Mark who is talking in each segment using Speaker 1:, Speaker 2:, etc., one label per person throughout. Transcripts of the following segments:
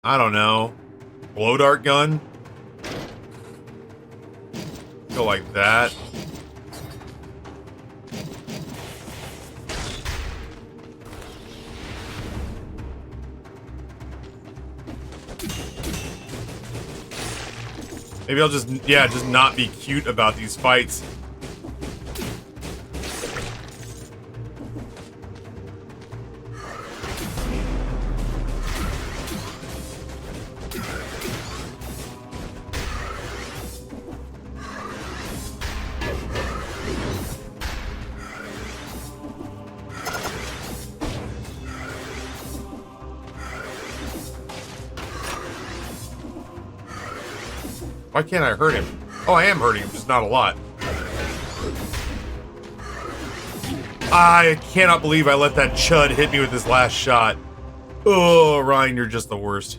Speaker 1: I don't know. Blow dart gun? Go like that. Maybe I'll just, yeah, just not be cute about these fights. Why can't I hurt him? Oh, I am hurting him, just not a lot. I cannot believe I let that chud hit me with his last shot. Oh, Ryan, you're just the worst.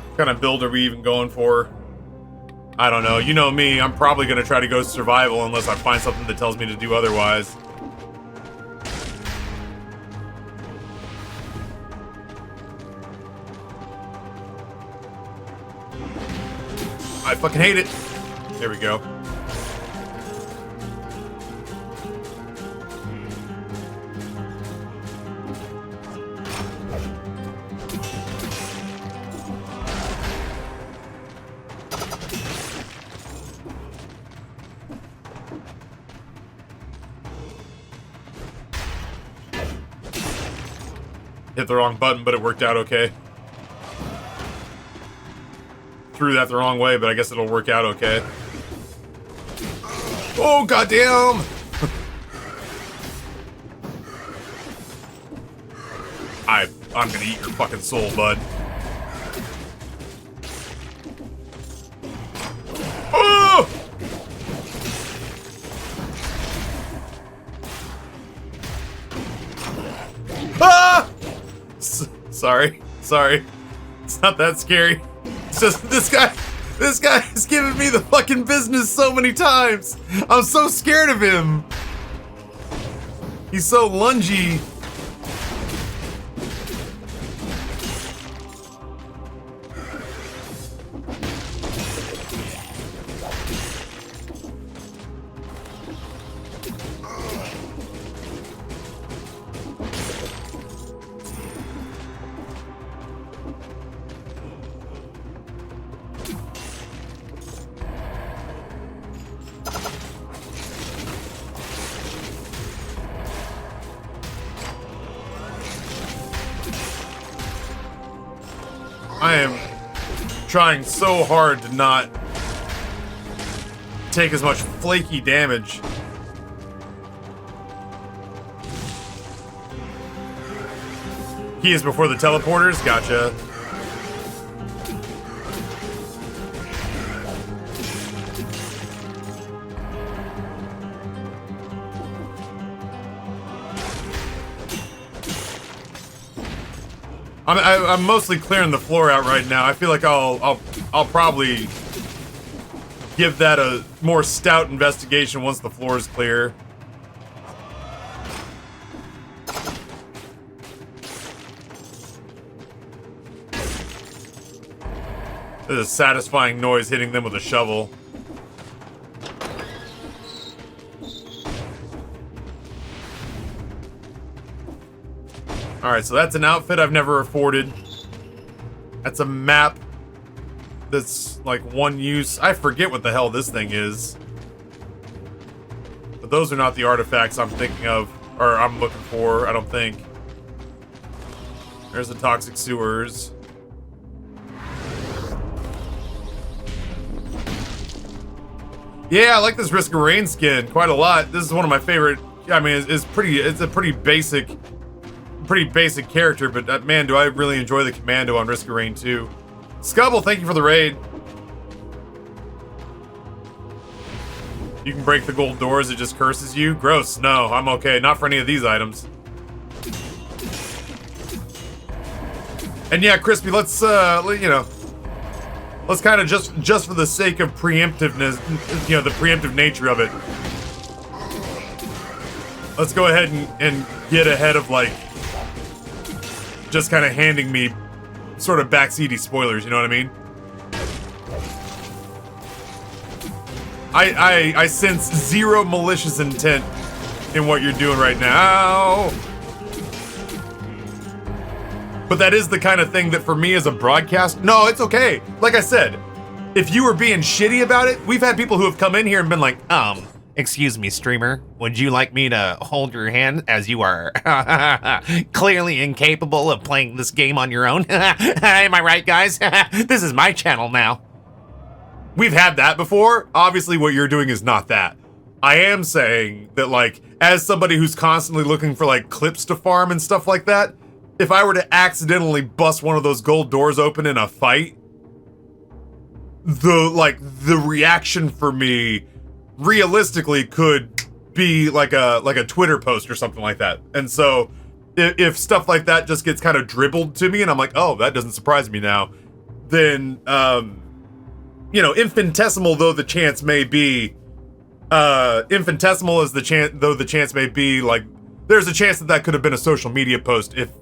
Speaker 1: What kind of build are we even going for? I don't know. You know me, I'm probably going to try to go survival unless I find something that tells me to do otherwise. I fucking hate it. There we go. Hit the wrong button, but it worked out okay. Threw that the wrong way, but I guess it'll work out okay. Oh, goddamn! I'm gonna eat your fucking soul, bud. Oh! Ah! Sorry. It's not that scary. It's just this guy has given me the fucking business so many times. I'm so scared of him. He's so lungy. I am trying so hard to not take as much flaky damage. He is before the teleporters? Gotcha. I'm mostly clearing the floor out right now. I feel like I'll probably give that a more stout investigation once the floor is clear. There's a satisfying noise hitting them with a shovel. Alright, so that's an outfit I've never afforded. That's a map that's like one use. I forget what the hell this thing is. But those are not the artifacts I'm thinking of, or I'm looking for, I don't think. There's the toxic sewers. Yeah, I like this Risk of Rain skin quite a lot. This is one of my favorite. I mean, it's a pretty basic character, but man, do I really enjoy the commando on Risk of Rain 2. Scubble, thank you for the raid. You can break the gold doors, it just curses you? Gross, no, I'm okay. Not for any of these items. And yeah, Crispy, let's, you know, let's kind of just for the sake of preemptiveness, you know, the preemptive nature of it. let's go ahead and get ahead of, like, just kind of handing me sort of backseaty spoilers, you know what I mean? I sense zero malicious intent in what you're doing right now. But that is the kind of thing that for me as a broadcast, no, it's okay. Like I said, if you were being shitty about it, we've had people who have come in here and been like, excuse me, streamer, would you like me to hold your hand as you are clearly incapable of playing this game on your own? Am I right, guys? This is my channel now. We've had that before. Obviously, what you're doing is not that. I am saying that, like, as somebody who's constantly looking for, like, clips to farm and stuff like that, if I were to accidentally bust one of those gold doors open in a fight, the reaction for me realistically could be like a Twitter post or something like that. And so if stuff like that just gets kind of dribbled to me and I'm like, oh, that doesn't surprise me now, then you know, infinitesimal though the chance may be, infinitesimal as the chance may be, like, there's a chance that that could have been a social media post if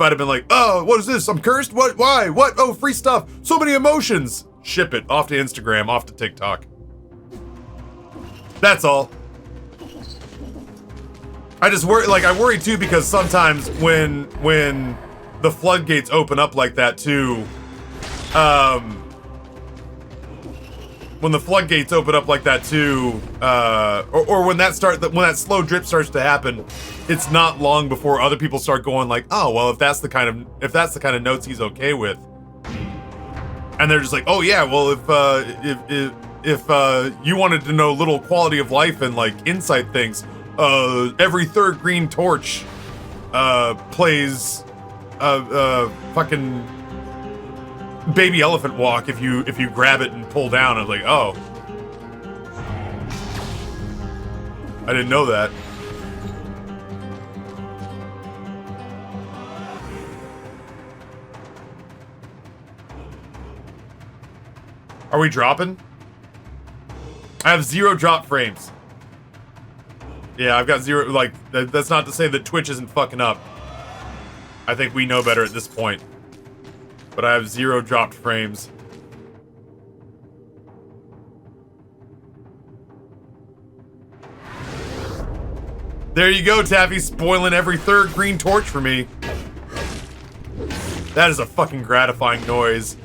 Speaker 1: I'd have been like, oh, what is this? I'm cursed? What? Why? What? Oh, free stuff. So many emotions. Ship it off to Instagram, off to TikTok. That's all. I just worry, like, I worry too, because sometimes when the floodgates open up like that too, when the floodgates open up like that too, or when that slow drip starts to happen, it's not long before other people start going like, oh, well, if that's the kind of notes he's okay with, and they're just like, oh yeah, well, if you wanted to know little quality of life and like insight things, every third green torch plays fucking baby elephant walk if you grab it and pull down. I was like, oh, I didn't know that. Are we dropping? I have 0 drop frames. Yeah, I've got 0, like, that's not to say that Twitch isn't fucking up. I think we know better at this point. But I have 0 dropped frames. There you go, Taffy, spoiling every third green torch for me. That is a fucking gratifying noise.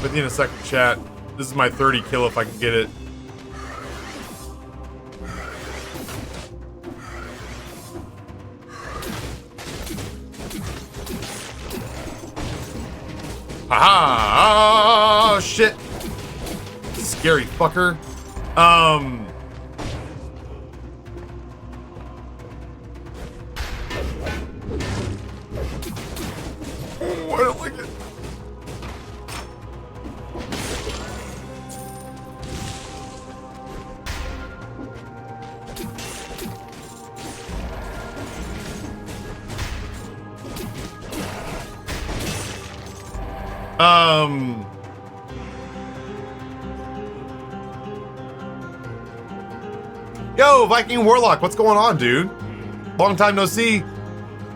Speaker 1: With you in a second, chat. This is my 30 kill if I can get it. Haha! Oh shit! Scary fucker. Oh, I don't like it. Yo, Viking Warlock, what's going on, dude? Long time no see.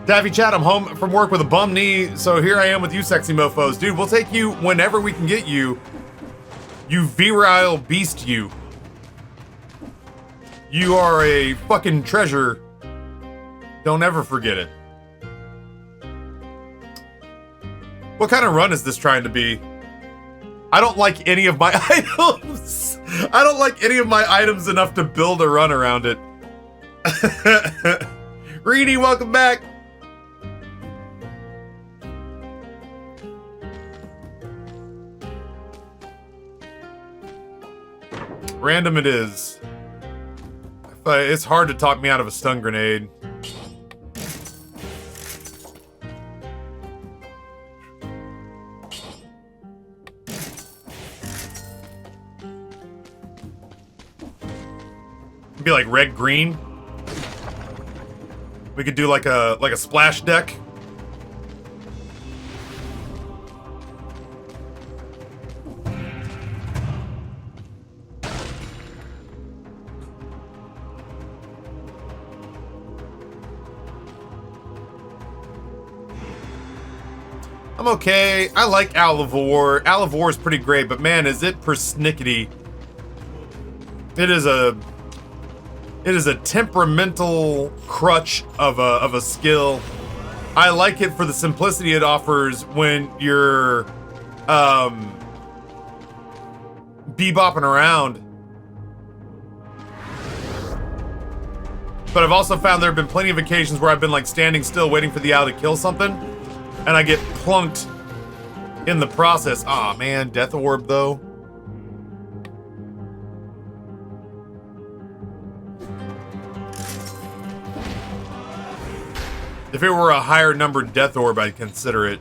Speaker 1: Taffy chat, I'm home from work with a bum knee, so here I am with you sexy mofos. Dude, we'll take you whenever we can get you. You virile beast, you. You are a fucking treasure. Don't ever forget it. What kind of run is this trying to be? I don't like any of my items. I don't like any of my items enough to build a run around it. Reedy, welcome back. Random it is. It's hard to talk me out of a stun grenade. It'd be like red green. We could do like a splash deck. I'm okay. I like Alivore. Alivore is pretty great, but man, is it persnickety. It is a temperamental crutch of a skill. I like it for the simplicity it offers when you're bebopping around. But I've also found there have been plenty of occasions where I've been like standing still waiting for the owl to kill something, and I get plunked in the process. Aw, man, Death Orb though. If it were a higher numbered Death Orb, I'd consider it.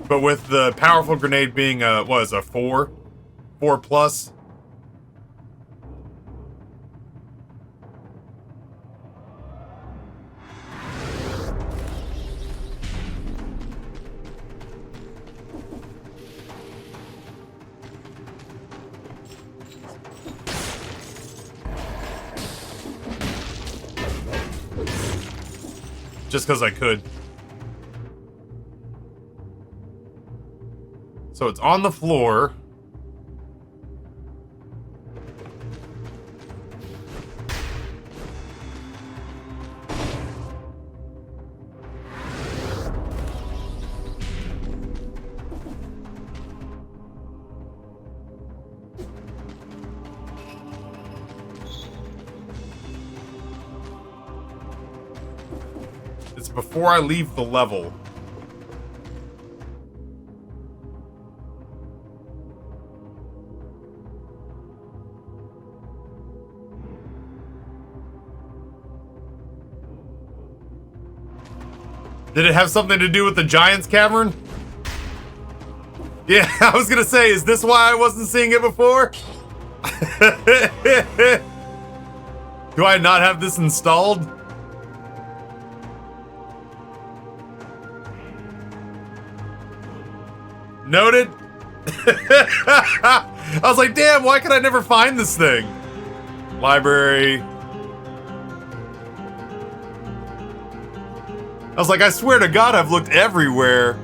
Speaker 1: But with the powerful grenade being a 4 plus. Just because I could. So it's on the floor. It's before I leave the level. Did it have something to do with the Giant's Cavern? Yeah, I was gonna say, is this why I wasn't seeing it before? Do I not have this installed? Noted. I was like, damn, why could I never find this thing? Library. I was like, I swear to God, I've looked everywhere.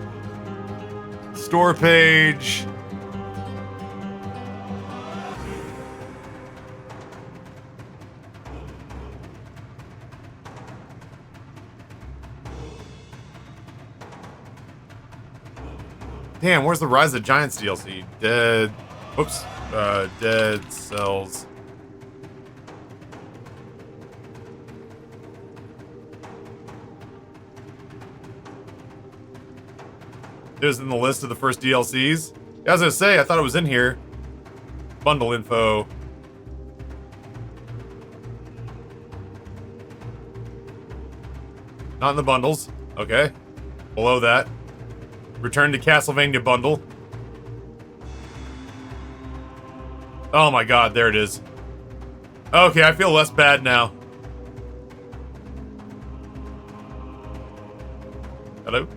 Speaker 1: Store page. Damn, where's the Rise of Giants DLC? Dead. Oops. Dead Cells. It was in the list of the first DLCs. Yeah, I was gonna say, I thought it was in here. Bundle info. Not in the bundles. Okay. Below that. Return to Castlevania bundle. Oh my God, there it is. Okay, I feel less bad now. Hello?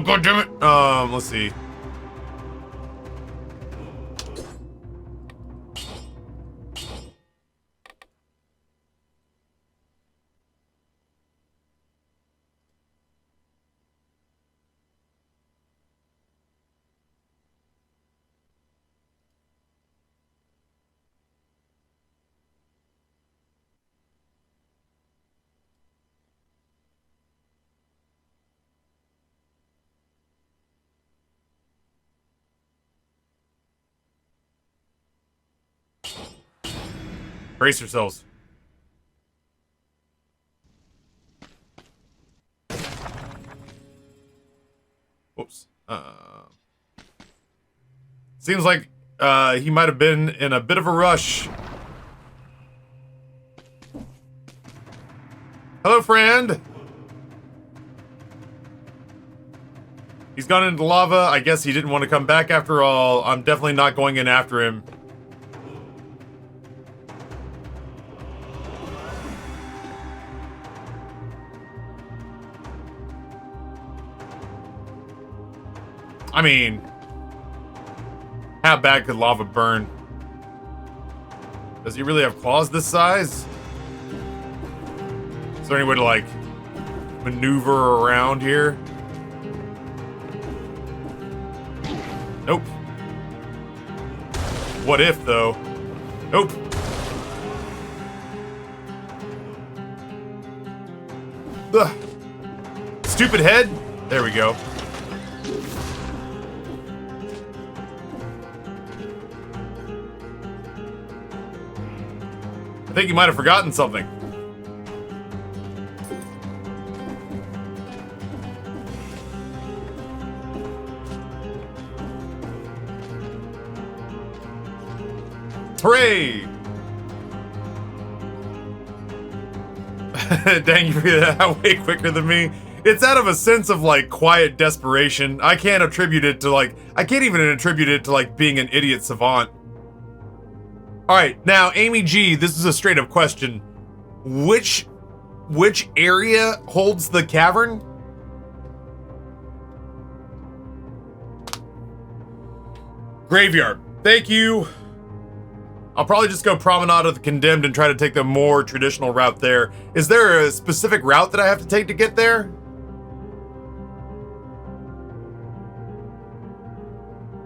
Speaker 1: God damn it. Let's see. Brace yourselves. Whoops. Seems like he might have been in a bit of a rush Hello, friend. He's gone into lava. I guess he didn't want to come back after all. I'm definitely not going in after him. I mean, how bad could lava burn? Does he really have claws this size? Is there any way to, like, maneuver around here? Nope. What if, though? Nope. Ugh. Stupid head. There we go. I think you might have forgotten something. Hooray! Dang, you figured that out way quicker than me. It's out of a sense of, like, quiet desperation. I can't attribute it to, like, I can't even attribute it to, like, being an idiot savant. Alright, now, Amy G, this is a straight up question. Which area holds the cavern? Graveyard. Thank you. I'll probably just go Promenade of the Condemned and try to take the more traditional route there. Is there a specific route that I have to take to get there?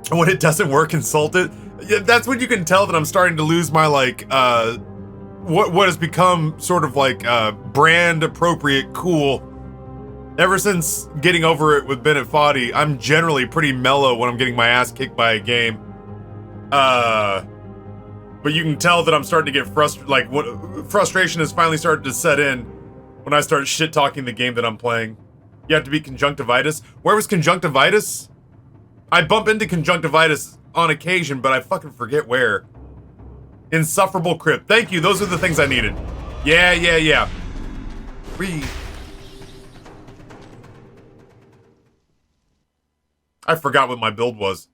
Speaker 1: When it doesn't work, insult it. Yeah, that's when you can tell that I'm starting to lose my, like, what has become sort of like brand appropriate cool. Ever since getting over it with Bennett Foddy, I'm generally pretty mellow when I'm getting my ass kicked by a game. But you can tell that I'm starting to get frustrated. Like, frustration has finally started to set in when I start shit-talking the game that I'm playing. You have to beat conjunctivitis. Where was conjunctivitis? I bump into conjunctivitis on occasion, but I fucking forget where. Insufferable crypt. Thank you, those are the things I needed. Yeah. Breathe. I forgot what my build was.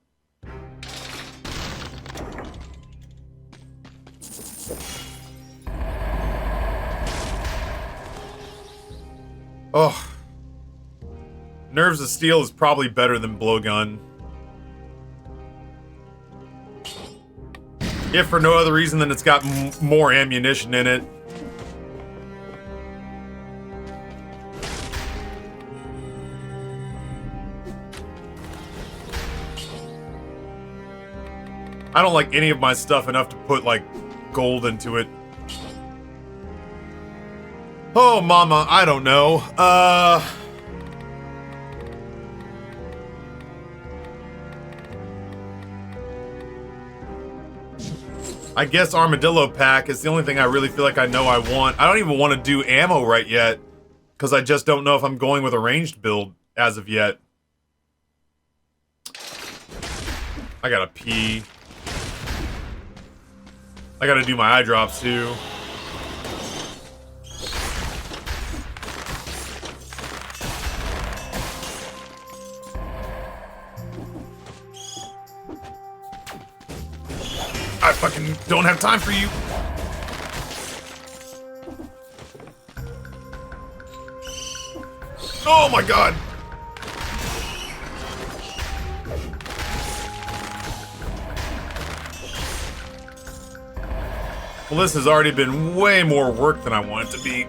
Speaker 1: Oh. Nerves of Steel is probably better than Blowgun. If for no other reason than it's got more ammunition in it. I don't like any of my stuff enough to put, like, gold into it. Oh, mama, I don't know. I guess Armadillo Pack is the only thing I really feel like I know I want. I don't even want to do ammo right yet, because I just don't know if I'm going with a ranged build as of yet. I gotta pee. I gotta do my eye drops too. I fucking don't have time for you. Oh my god. Well, this has already been way more work than I want it to be.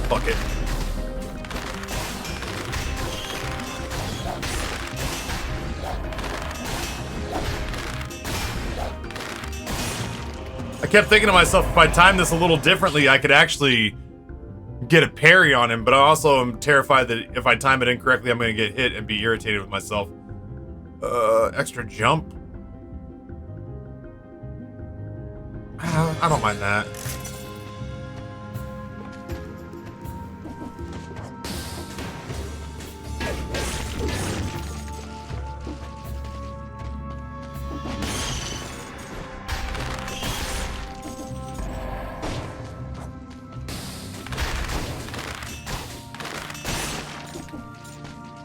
Speaker 1: Fuck it. I kept thinking to myself, if I time this a little differently, I could actually get a parry on him, but I also am terrified that if I time it incorrectly, I'm going to get hit and be irritated with myself. Extra jump? I don't mind that.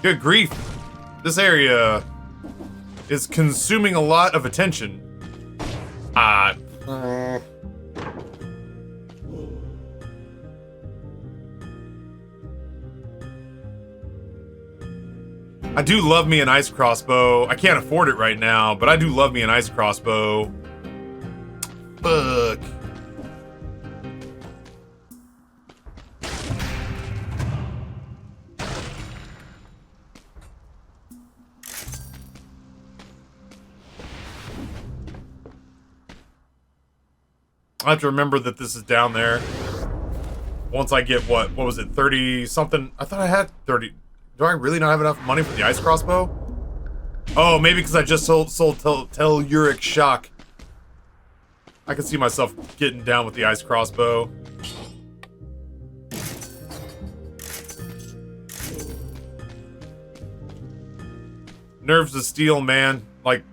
Speaker 1: Good grief. This area is consuming a lot of attention. I do love me an ice crossbow. I can't afford it right now, but I do love me an ice crossbow. Fuck. I have to remember that this is down there. Once I get what was it, 30 something? I thought I had 30. Do I really not have enough money for the ice crossbow? Oh, maybe because I just sold telluric shock. I can see myself getting down with the ice crossbow. Nerves of steel, man. Like,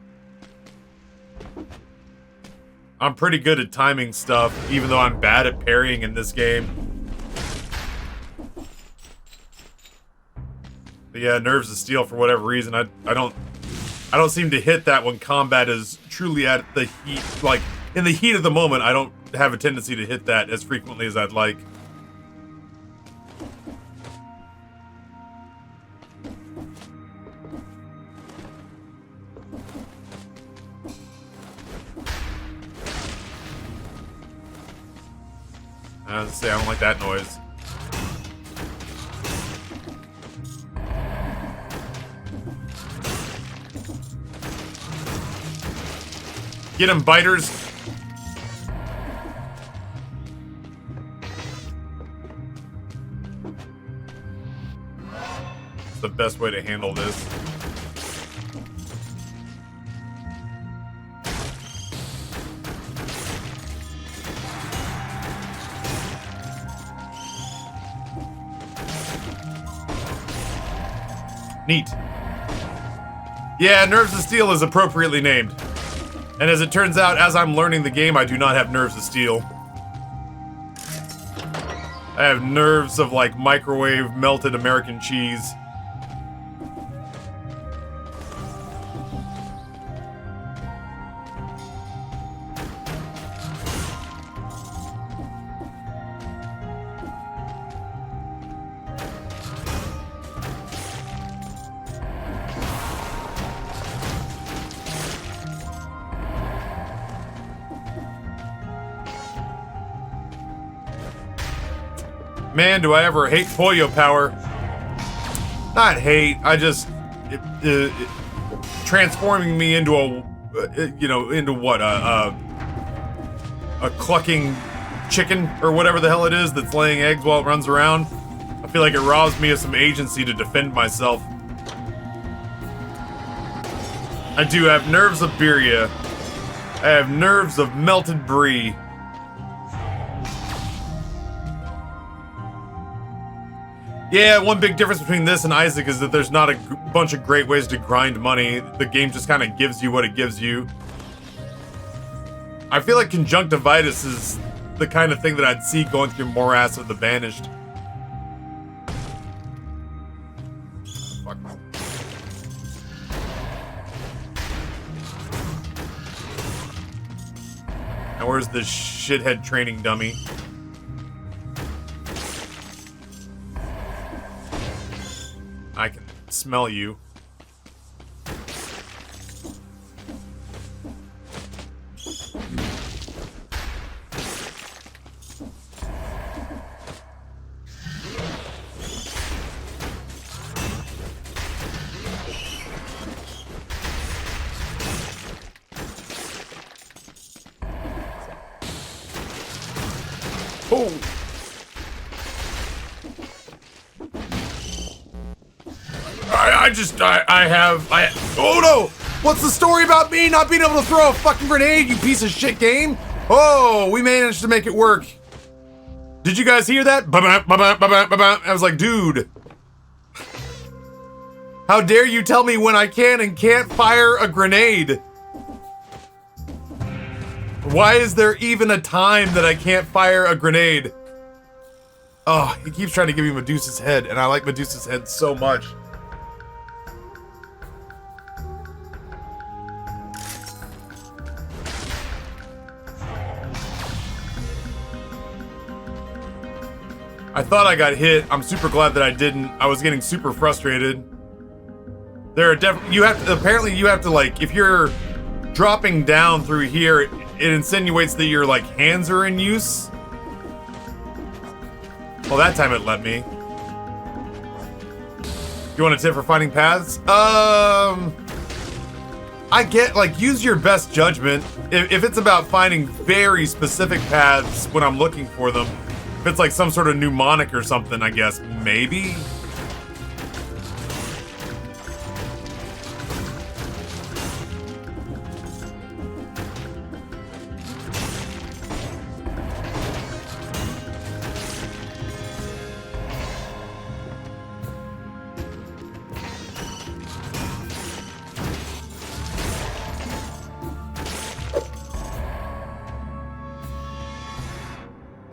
Speaker 1: I'm pretty good at timing stuff, even though I'm bad at parrying in this game. But yeah, nerves of steel for whatever reason. I don't seem to hit that when combat is truly at the heat. Like, in the heat of the moment, I don't have a tendency to hit that as frequently as I'd like. I was gonna say, I don't like that noise. Get him, biters! It's the best way to handle this. Neat. Yeah, Nerves of Steel is appropriately named. And as it turns out, as I'm learning the game, I do not have nerves of steel. I have nerves of, like, microwave melted American cheese. Man, do I ever hate Pollo Power. Not hate, I just... transforming me into a... you know, into what? A clucking chicken, or whatever the hell it is that's laying eggs while it runs around. I feel like it robs me of some agency to defend myself. I do have nerves of birria. I have nerves of melted brie. Yeah, one big difference between this and Isaac is that there's not a bunch of great ways to grind money. The game just kind of gives you what it gives you. I feel like conjunctivitis is the kind of thing that I'd see going through Morass of the Banished. Fuck. Now where's the shithead training dummy? I can smell you. Oh! Oh no! What's the story about me not being able to throw a fucking grenade, you piece of shit game? Oh, we managed to make it work. Did you guys hear that? I was like, dude. How dare you tell me when I can and can't fire a grenade? Why is there even a time that I can't fire a grenade? Oh, he keeps trying to give me Medusa's head, and I like Medusa's head so much. I thought I got hit. I'm super glad that I didn't. I was getting super frustrated. There are definitely, apparently you have to, like, if you're dropping down through here, it insinuates that your, like, hands are in use. Well, that time it let me. You want a tip for finding paths? I get, like, use your best judgment. If it's about finding very specific paths when I'm looking for them, if it's like some sort of mnemonic or something, I guess, maybe?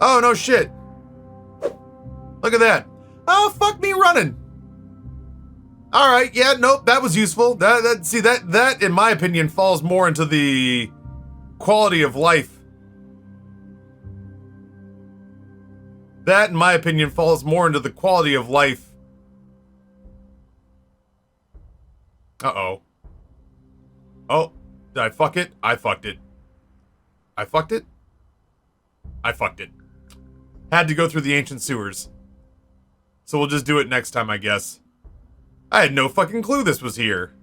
Speaker 1: Oh, no shit. Look at that. Oh, fuck me running. All right, yeah, nope, that was useful. That in my opinion falls more into the quality of life. That in my opinion falls more into the quality of life. Uh-oh. Oh, did I fuck it? I fucked it. I fucked it? I fucked it. Had to go through the ancient sewers. So we'll just do it next time, I guess. I had no fucking clue this was here.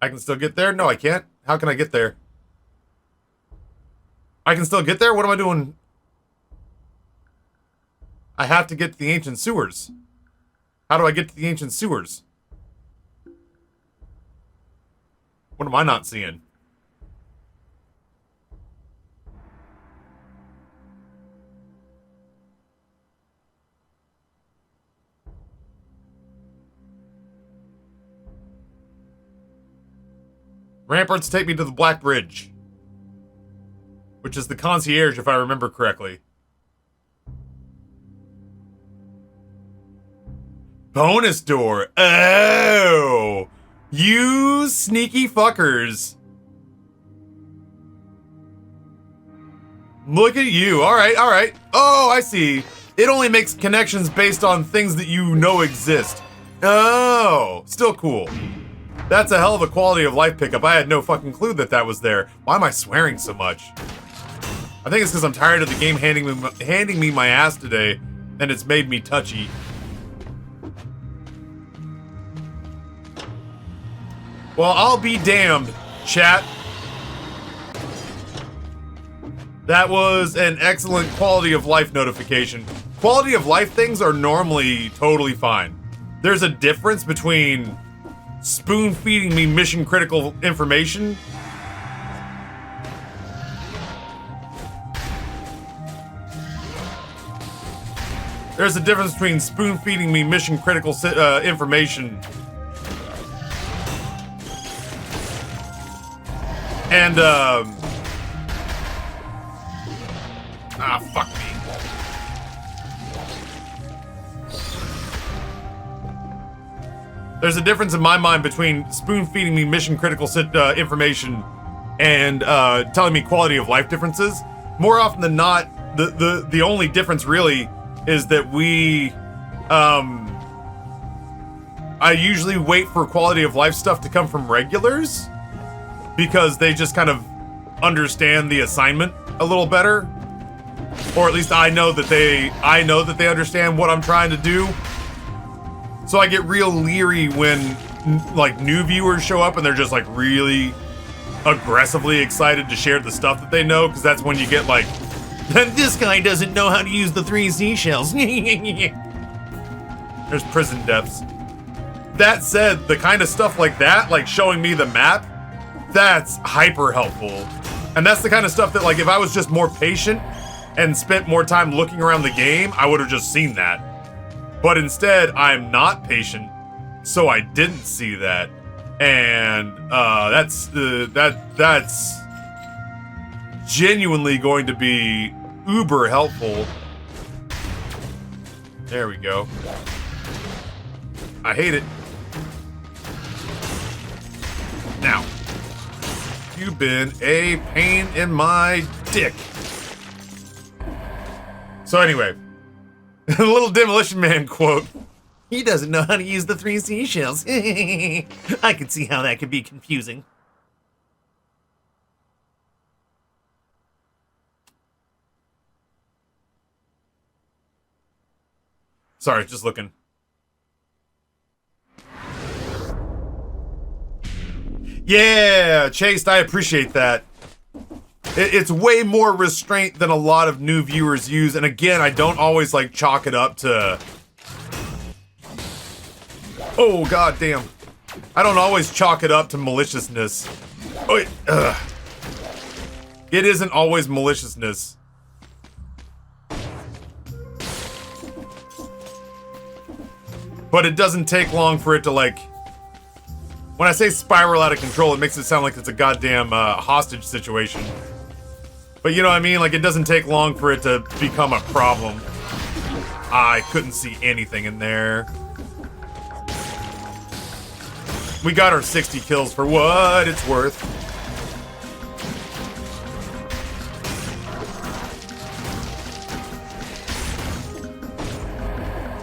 Speaker 1: I can still get there? No, I can't. How can I get there? I can still get there? What am I doing? I have to get to the ancient sewers. How do I get to the ancient sewers? What am I not seeing? Ramparts take me to the Black Bridge. Which is the concierge, if I remember correctly. Bonus door. Oh! You sneaky fuckers. Look at you. Alright, alright. Oh, I see. It only makes connections based on things that you know exist. Oh, still cool. That's a hell of a quality of life pickup. I had no fucking clue that that was there. Why am I swearing so much? I think it's because I'm tired of the game handing me my ass today, and it's made me touchy. Well, I'll be damned, chat. That was an excellent quality of life notification. Quality of life things are normally totally fine. There's a difference between spoon feeding me mission critical information There's a difference between spoon feeding me mission critical information and fuck me. There's a difference in my mind between spoon feeding me mission critical information and telling me quality of life differences. More often than not, the only difference really is that I usually wait for quality of life stuff to come from regulars because they just kind of understand the assignment a little better, or at least I know that they understand what I'm trying to do. So I get real leery when like new viewers show up and they're just like really aggressively excited to share the stuff that they know, because that's when you get like, this guy doesn't know how to use the 3 seashells. There's prison deaths. That said, the kind of stuff like that, like showing me the map, that's hyper helpful. And that's the kind of stuff that, like, if I was just more patient and spent more time looking around the game, I would have just seen that. But instead, I'm not patient, so I didn't see that. And that's genuinely going to be uber helpful. There we go. I hate it. Now, you've been a pain in my dick. So anyway, a little Demolition Man quote. He doesn't know how to use the 3 seashells. I can see how that could be confusing. Sorry, just looking. Yeah, Chased, I appreciate that. It's way more restraint than a lot of new viewers use, and again, I don't always like chalk it up to... Oh, god damn. I don't always chalk it up to maliciousness. Oh, it isn't always maliciousness. But it doesn't take long for it to, like... When I say spiral out of control, it makes it sound like it's a goddamn hostage situation. But you know what I mean? Like, it doesn't take long for it to become a problem. I couldn't see anything in there. We got our 60 kills for what it's worth.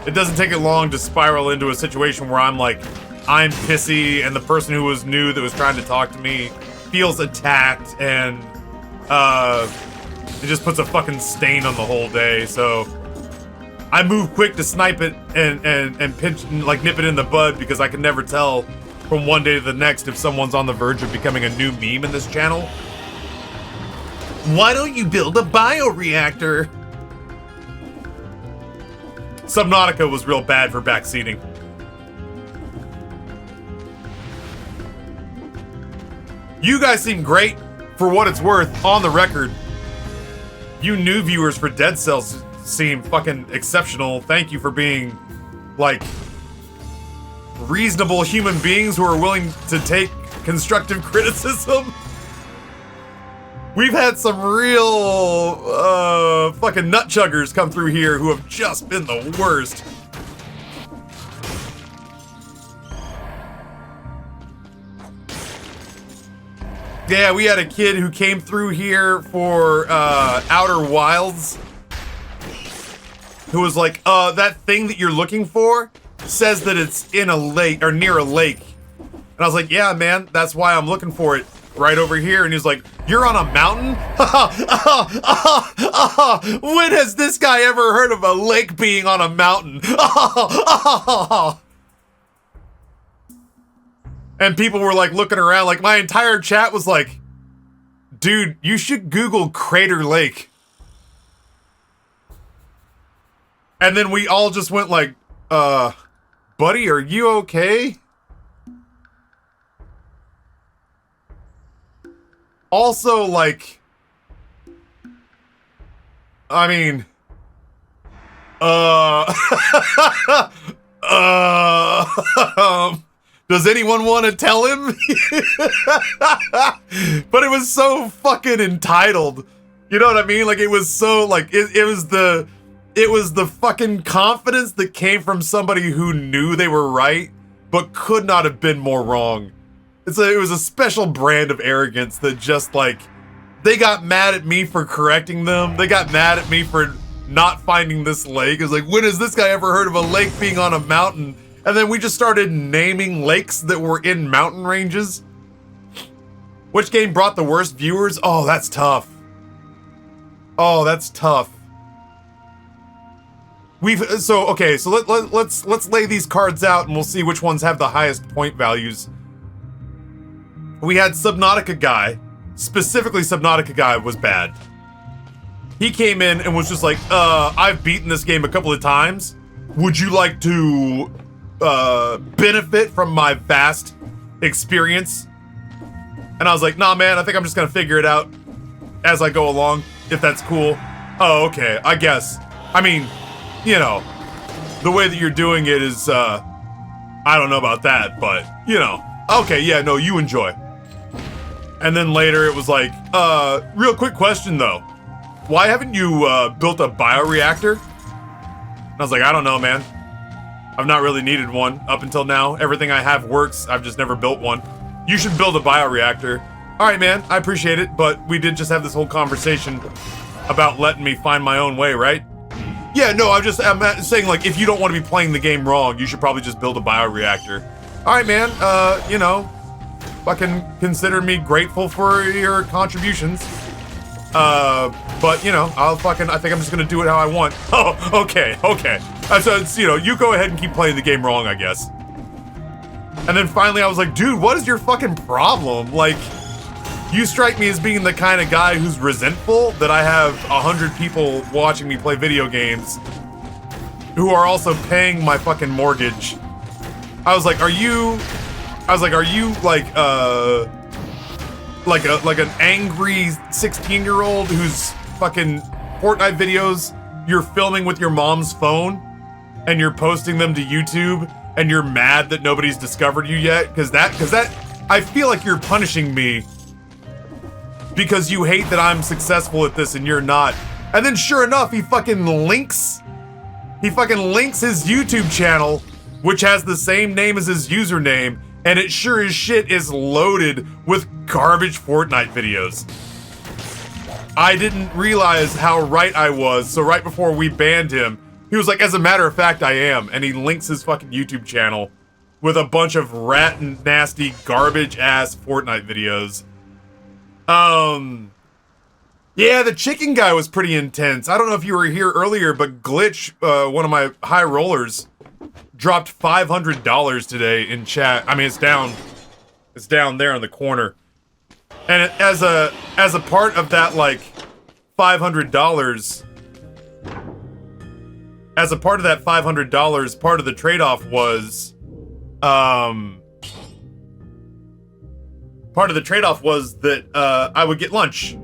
Speaker 1: It doesn't take it long to spiral into a situation where I'm like, I'm pissy, and the person who was new that was trying to talk to me feels attacked, and it just puts a fucking stain on the whole day. So I move quick to snipe it and pinch, like, nip it in the bud, because I can never tell from one day to the next if someone's on the verge of becoming a new meme in this channel. Why don't you build a bioreactor? Subnautica was real bad for backseating. You guys seem great for what it's worth, on the record. You new viewers for Dead Cells seem fucking exceptional. Thank you for being, like, reasonable human beings who are willing to take constructive criticism. We've had some real fucking nut chuggers come through here who have just been the worst. Yeah, we had a kid who came through here for Outer Wilds who was like, that thing that you're looking for says that it's in a lake, or near a lake. And I was like, yeah, man, that's why I'm looking for it right over here. And he was like, you're on a mountain? When has this guy ever heard of a lake being on a mountain? And people were like looking around, like my entire chat was like, dude, you should Google Crater Lake. And then we all just went like, buddy, are you okay? Also, like, I mean, does anyone want to tell him? But it was so fucking entitled. You know what I mean? Like, it was so, like, it was the fucking confidence that came from somebody who knew they were right, but could not have been more wrong. It was a special brand of arrogance that just, like, they got mad at me for correcting them. They got mad at me for not finding this lake. It's like, when has this guy ever heard of a lake being on a mountain? And then we just started naming lakes that were in mountain ranges. Which game brought the worst viewers? Oh, that's tough. Oh, that's tough. So let's lay these cards out and we'll see which ones have the highest point values. We had Subnautica Guy. Specifically, Subnautica Guy was bad. He came in and was just like, I've beaten this game a couple of times. Would you like to benefit from my vast experience. And I was like, nah, man, I think I'm just gonna figure it out as I go along, if that's cool. Oh, okay, I guess. I mean, you know, the way that you're doing it is, I don't know about that, but, you know. Okay, yeah, no, you enjoy. And then later it was like, real quick question though. Why haven't you, built a bioreactor? And I was like, I don't know, man. I've not really needed one up until now. Everything I have works, I've just never built one. You should build a bioreactor. Alright, man, I appreciate it, but we did just have this whole conversation about letting me find my own way, right? Yeah, no, I'm saying, like, if you don't want to be playing the game wrong, you should probably just build a bioreactor. Alright, man, you know, fucking consider me grateful for your contributions. But, you know, I think I'm just gonna do it how I want. Oh, okay. So it's, you know, you go ahead and keep playing the game wrong, I guess. And then finally I was like, dude, what is your fucking problem? Like, you strike me as being the kind of guy who's resentful that I have 100 people watching me play video games who are also paying my fucking mortgage. I was like, are you like an angry 16-year-old who's fucking Fortnite videos you're filming with your mom's phone and you're posting them to YouTube and you're mad that nobody's discovered you yet? Cause that, I feel like you're punishing me because you hate that I'm successful at this and you're not. And then sure enough, he fucking links his YouTube channel, which has the same name as his username, and it sure as shit is loaded with garbage Fortnite videos. I didn't realize how right I was, so right before we banned him, he was like, as a matter of fact, I am, and he links his fucking YouTube channel with a bunch of rat and nasty garbage-ass Fortnite videos. Yeah, the chicken guy was pretty intense. I don't know if you were here earlier, but Glitch, one of my high rollers, dropped $500 today in chat. I mean, it's down there in the corner. And as a part of that, like, $500, as a part of that $500, part of the trade-off was, that, I would get lunch.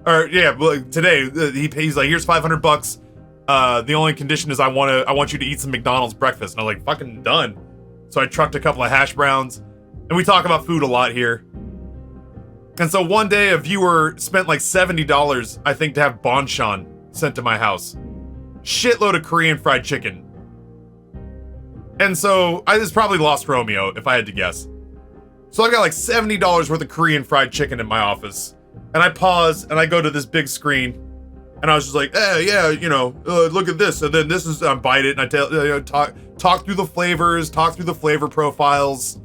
Speaker 1: Or, yeah, today, he's like, here's $500. The only condition is I want you to eat some McDonald's breakfast. And I was like, fucking done. So I trucked a couple of hash browns. And we talk about food a lot here. And so one day a viewer spent like $70, I think, to have banchan sent to my house. Shitload of Korean fried chicken. And so I just probably lost Romeo, if I had to guess. So I got like $70 worth of Korean fried chicken in my office. And I pause and I go to this big screen. And I was just like, yeah, you know, look at this. And then this is, I bite it and I talk through the flavors, talk through the flavor profiles.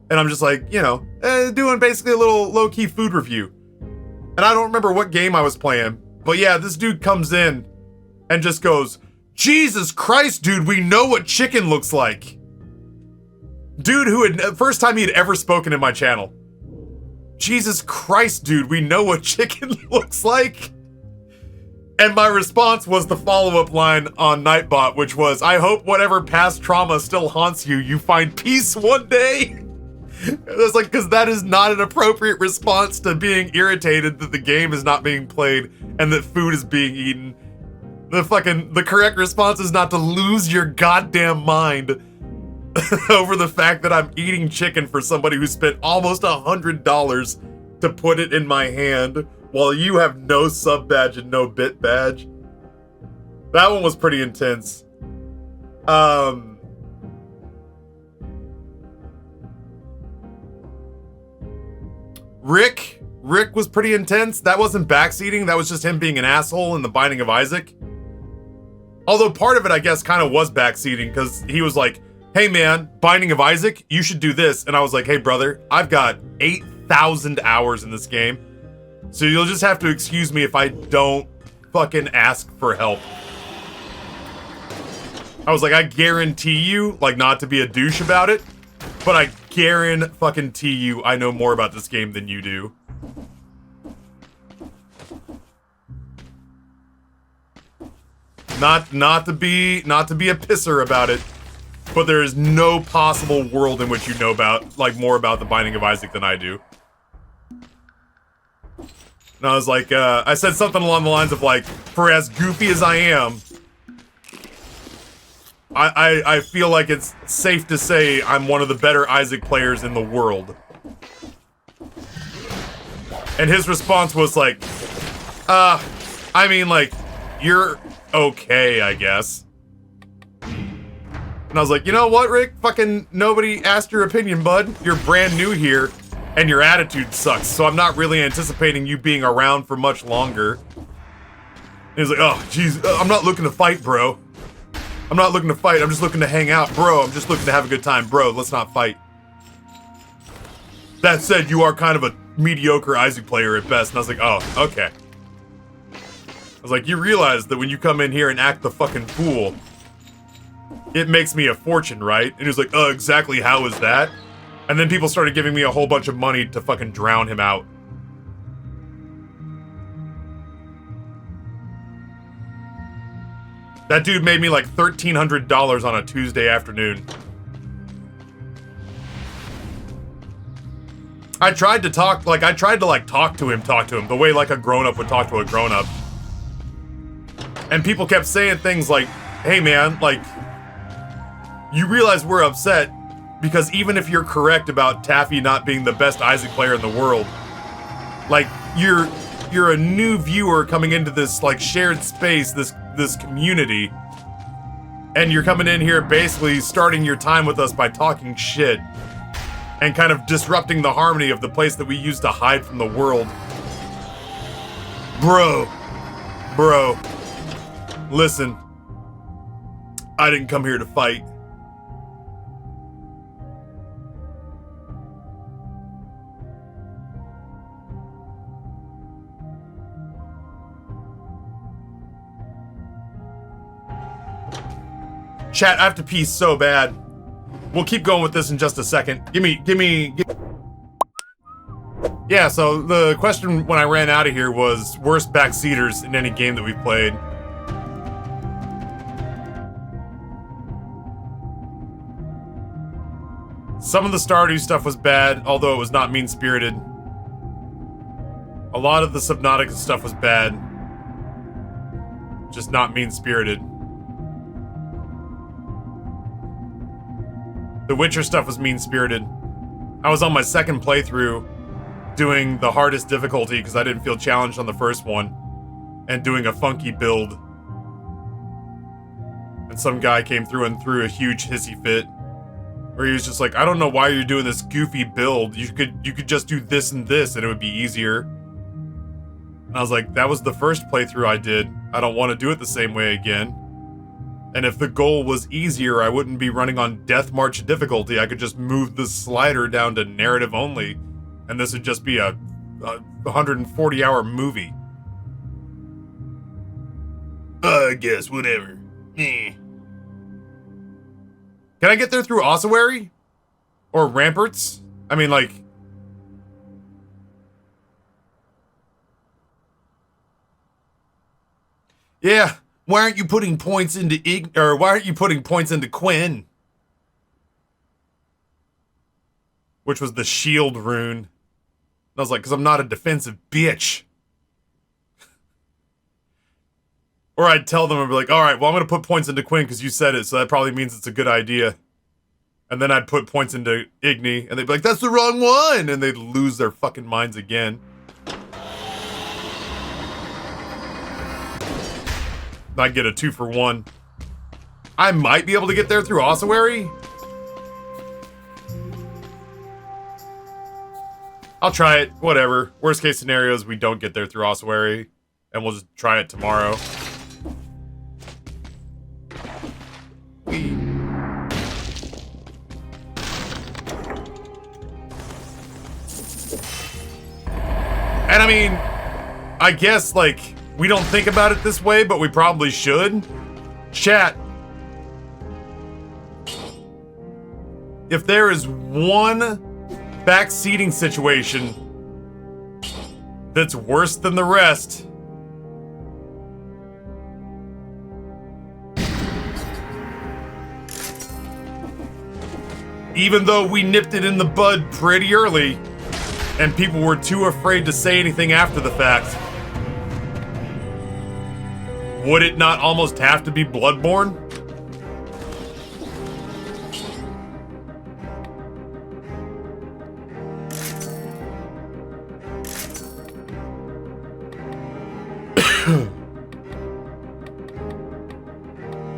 Speaker 1: And I'm just like, you know, doing basically a little low-key food review. And I don't remember what game I was playing. But yeah, this dude comes in and just goes, Jesus Christ, dude, we know what chicken looks like. Dude who had, first time he had ever spoken in my channel. Jesus Christ, dude, we know what chicken looks like. And my response was the follow-up line on Nightbot, which was, I hope whatever past trauma still haunts you, you find peace one day. It was like, because that is not an appropriate response to being irritated that the game is not being played and that food is being eaten. The correct response is not to lose your goddamn mind over the fact that I'm eating chicken for somebody who spent almost $100 to put it in my hand while you have no sub badge and no bit badge. That one was pretty intense. Rick was pretty intense. That wasn't backseating, that was just him being an asshole in The Binding of Isaac. Although part of it, I guess, kind of was backseating, because he was like, hey man, Binding of Isaac, you should do this. And I was like, hey brother, I've got 8,000 hours in this game. So you'll just have to excuse me if I don't fucking ask for help. I was like, I guarantee you, like, not to be a douche about it, but I guarantee you I know more about this game than you do. Not to be a pisser about it, but there is no possible world in which you know about, like, more about the Binding of Isaac than I do. And I was like, I said something along the lines of like, for as goofy as I am, I feel like it's safe to say I'm one of the better Isaac players in the world. And his response was like, I mean, like, you're okay, I guess. And I was like, you know what, Rick? Fucking nobody asked your opinion, bud. You're brand new here, and your attitude sucks, so I'm not really anticipating you being around for much longer. And he's like, oh, jeez, I'm not looking to fight, bro. I'm not looking to fight, I'm just looking to hang out. Bro, I'm just looking to have a good time. Bro, let's not fight. That said, you are kind of a mediocre Isaac player at best. And I was like, oh, okay. I was like, you realize that when you come in here and act the fucking fool, it makes me a fortune, right? And he was like, oh, exactly how is that? And then people started giving me a whole bunch of money to fucking drown him out. That dude made me like $1,300 on a Tuesday afternoon. I tried to talk to him the way like a grown-up would talk to a grown-up. And people kept saying things like, hey man, like, you realize we're upset because even if you're correct about Taffy not being the best Isaac player in the world, like, you're a new viewer coming into this like shared space, this community, and you're coming in here basically starting your time with us by talking shit and kind of disrupting the harmony of the place that we used to hide from the world. Bro, listen, I didn't come here to fight. Chat, I have to pee so bad. We'll keep going with this in just a second. Yeah, so the question when I ran out of here was worst backseaters in any game that we've played. Some of the Stardew stuff was bad, although it was not mean-spirited. A lot of the Subnautica stuff was bad. Just not mean-spirited. The Witcher stuff was mean-spirited. I was on my second playthrough doing the hardest difficulty because I didn't feel challenged on the first one, and doing a funky build. And some guy came through and threw a huge hissy fit where he was just like, I don't know why you're doing this goofy build. You could just do this and this and it would be easier. And I was like, that was the first playthrough I did. I don't want to do it the same way again. And if the goal was easier, I wouldn't be running on Death March difficulty. I could just move the slider down to narrative only, and this would just be a 140-hour movie. I guess, whatever. Can I get there through Ossuary? Or Ramparts? I mean, like... Yeah. Why aren't you putting points into why aren't you putting points into Quinn? Which was the shield rune. And I was like, because I'm not a defensive bitch. Or I'd tell them, I'd be like, all right, well, I'm going to put points into Quinn because you said it, so that probably means it's a good idea. And then I'd put points into Igni, and they'd be like, that's the wrong one! And they'd lose their fucking minds again. I'd get a 2-for-1. I might be able to get there through Ossuary. I'll try it, whatever. Worst case scenario is we don't get there through Ossuary, and we'll just try it tomorrow. And I mean, I guess, like, we don't think about it this way, but we probably should. Chat. If there is one backseating situation that's worse than the rest, even though we nipped it in the bud pretty early, and people were too afraid to say anything after the fact, would it not almost have to be Bloodborne?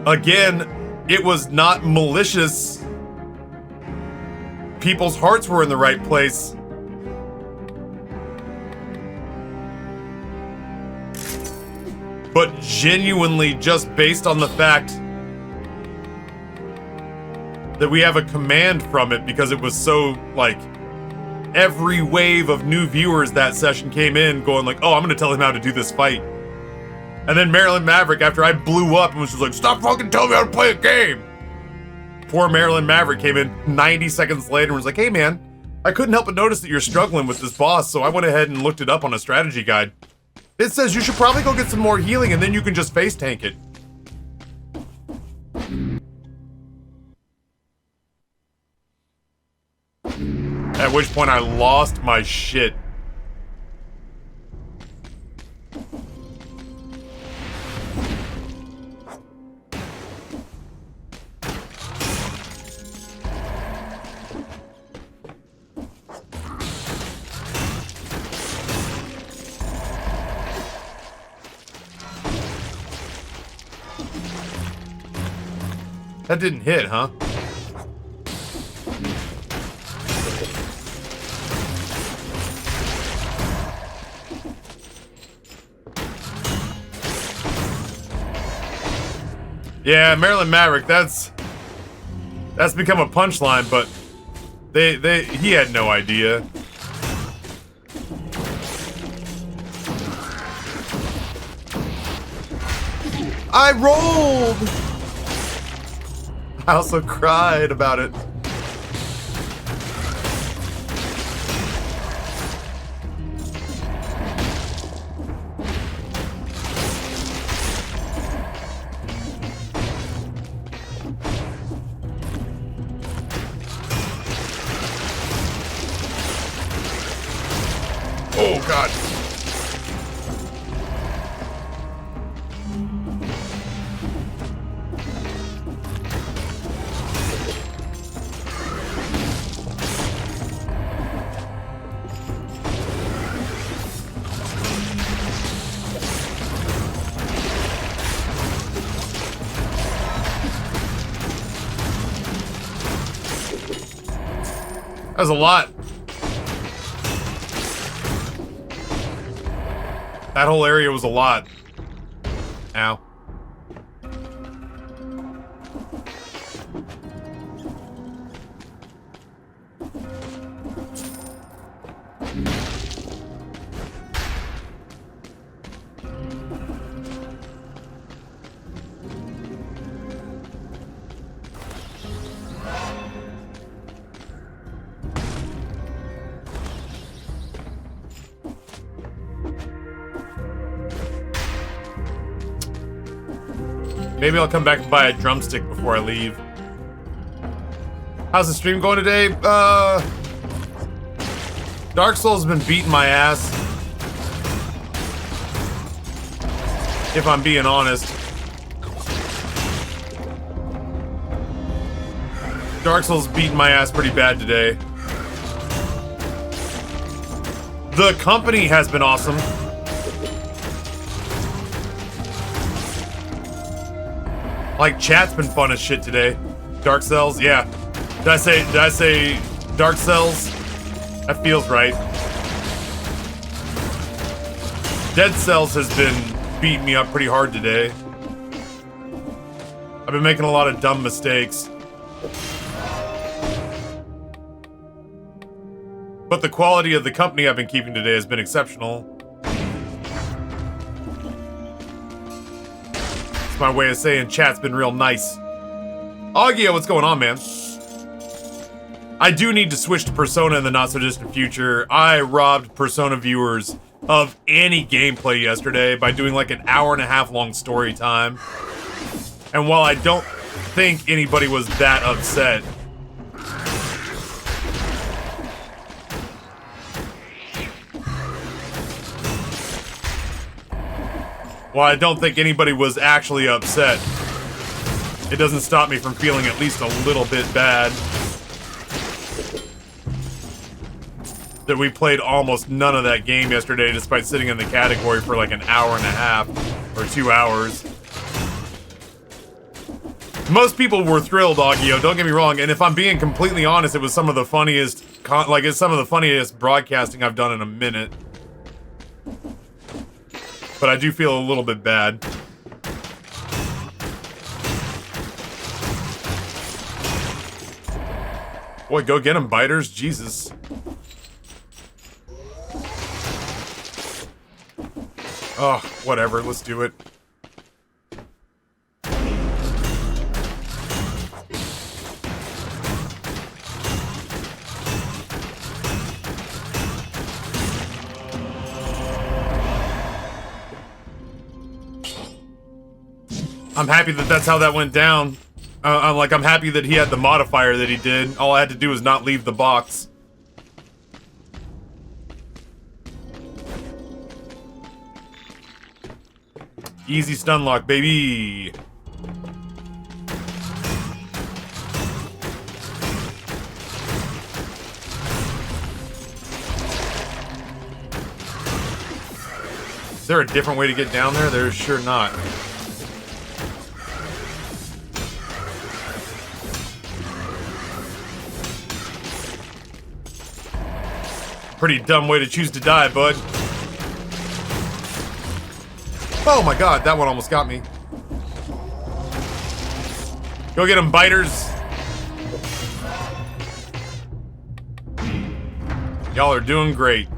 Speaker 1: Again, it was not malicious. People's hearts were in the right place. But genuinely just based on the fact that we have a command from it, because it was so, like, every wave of new viewers that session came in going like, oh, I'm gonna tell him how to do this fight. And then Marilyn Maverick, after I blew up and was just like, stop fucking telling me how to play a game. Poor Marilyn Maverick came in 90 seconds later and was like, hey man, I couldn't help but notice that you're struggling with this boss, so I went ahead and looked it up on a strategy guide. It says you should probably go get some more healing and then you can just face tank it. At which point I lost my shit. That didn't hit, huh? Yeah, Marilyn Maverick, that's become a punchline, but he had no idea. I rolled! I also cried about it. Oh, God. That was a lot. That whole area was a lot. Ow. Maybe I'll come back and buy a drumstick before I leave. How's the stream going today? Dark Souls has been beating my ass. If I'm being honest. Dark Souls beating my ass pretty bad today. The company has been awesome. Like, chat's been fun as shit today. Dark Cells, yeah. Did I say Dark Cells? That feels right. Dead Cells has been beating me up pretty hard today. I've been making a lot of dumb mistakes. But the quality of the company I've been keeping today has been exceptional. My way of saying chat's been real nice. Augia, what's going on, man? I do need to switch to Persona in the not-so-distant future. I robbed Persona viewers of any gameplay yesterday by doing like an hour-and-a-half long story time. And while I don't think anybody was that upset, While I don't think anybody was actually upset, it doesn't stop me from feeling at least a little bit bad that we played almost none of that game yesterday despite sitting in the category for like an hour and a half or 2 hours. Most people were thrilled, Augio, don't get me wrong, and if I'm being completely honest, it was some of the funniest, it's some of the funniest broadcasting I've done in a minute. But I do feel a little bit bad. Boy, go get him, biters. Jesus. Oh, whatever. Let's do it. I'm happy that that's how that went down. I'm happy that he had the modifier that he did. All I had to do was not leave the box. Easy stun lock, baby. Is there a different way to get down there? There's sure not. Pretty dumb way to choose to die, bud. Oh my god, that one almost got me. Go get him, biters. Y'all are doing great.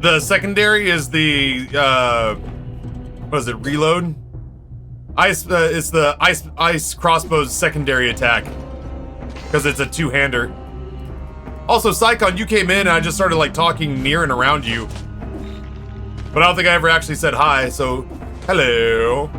Speaker 1: The secondary is the, what is it, reload? It's the ice crossbow's secondary attack. Because it's a two-hander. Also, Psycon, you came in and I just started, like, talking near and around you. But I don't think I ever actually said hi, so... Hello.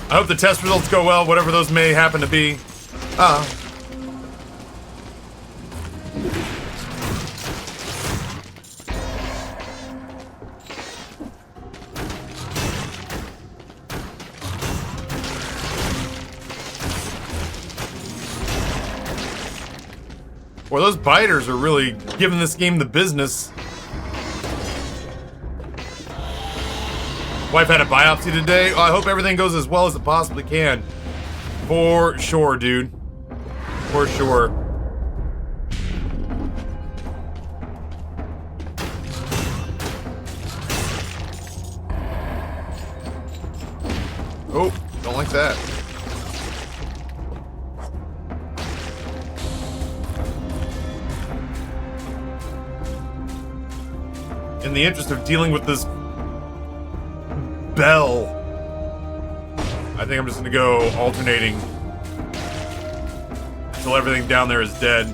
Speaker 1: I hope the test results go well, whatever those may happen to be. Boy, those biters are really giving this game the business. Wife had a biopsy today. Oh, I hope everything goes as well as it possibly can. For sure, dude. For sure. Oh, don't like that. In the interest of dealing with this bell, I think I'm just gonna go alternating until everything down there is dead.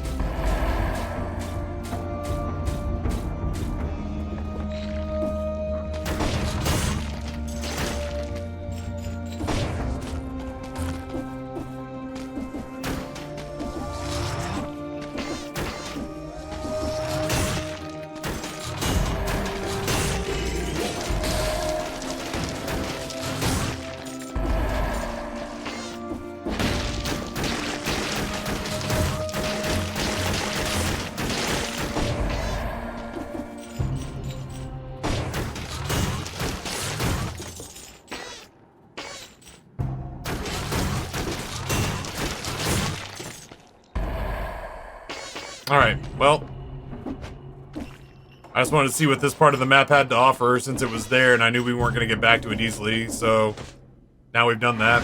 Speaker 1: Alright, well, I just wanted to see what this part of the map had to offer since it was there and I knew we weren't going to get back to it easily, so now we've done that.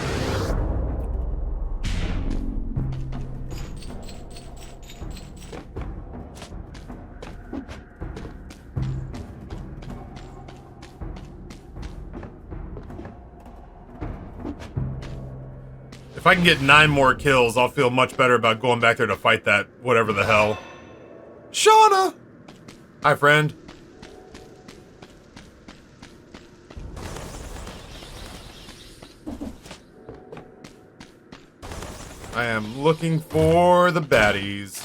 Speaker 1: I can get 9 more kills, I'll feel much better about going back there to fight that whatever the hell. Shauna! Hi, friend. I am looking for the baddies.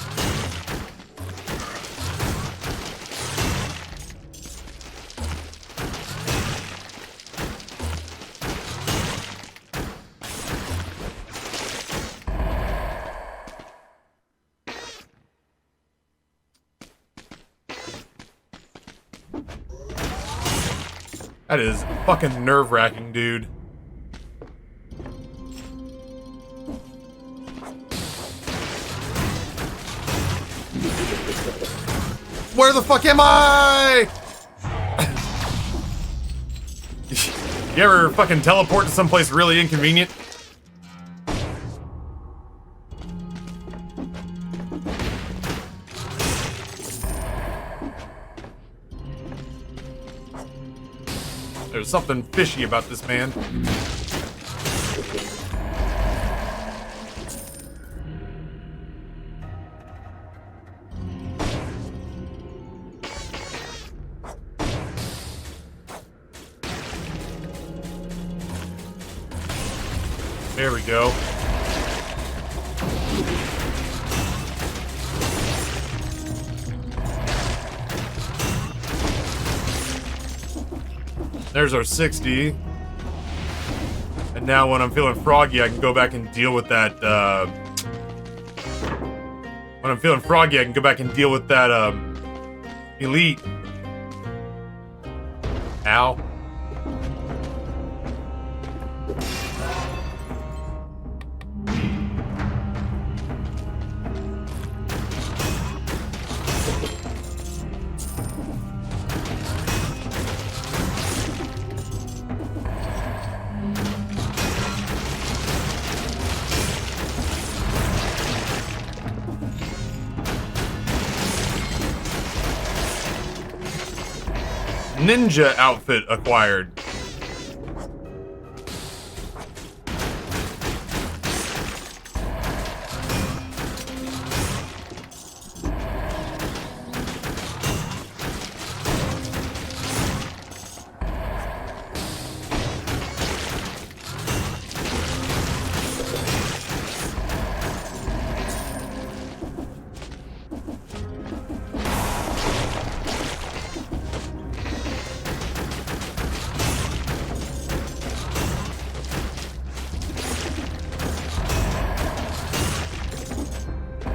Speaker 1: That is fucking nerve-wracking, dude. Where the fuck am I? You ever fucking teleport to someplace really inconvenient? There's something fishy about this man. There we go. There's our 60. And now when I'm feeling froggy, I can go back and deal with that, when I'm feeling froggy, I can go back and deal with that, elite. Ow. Ninja outfit acquired.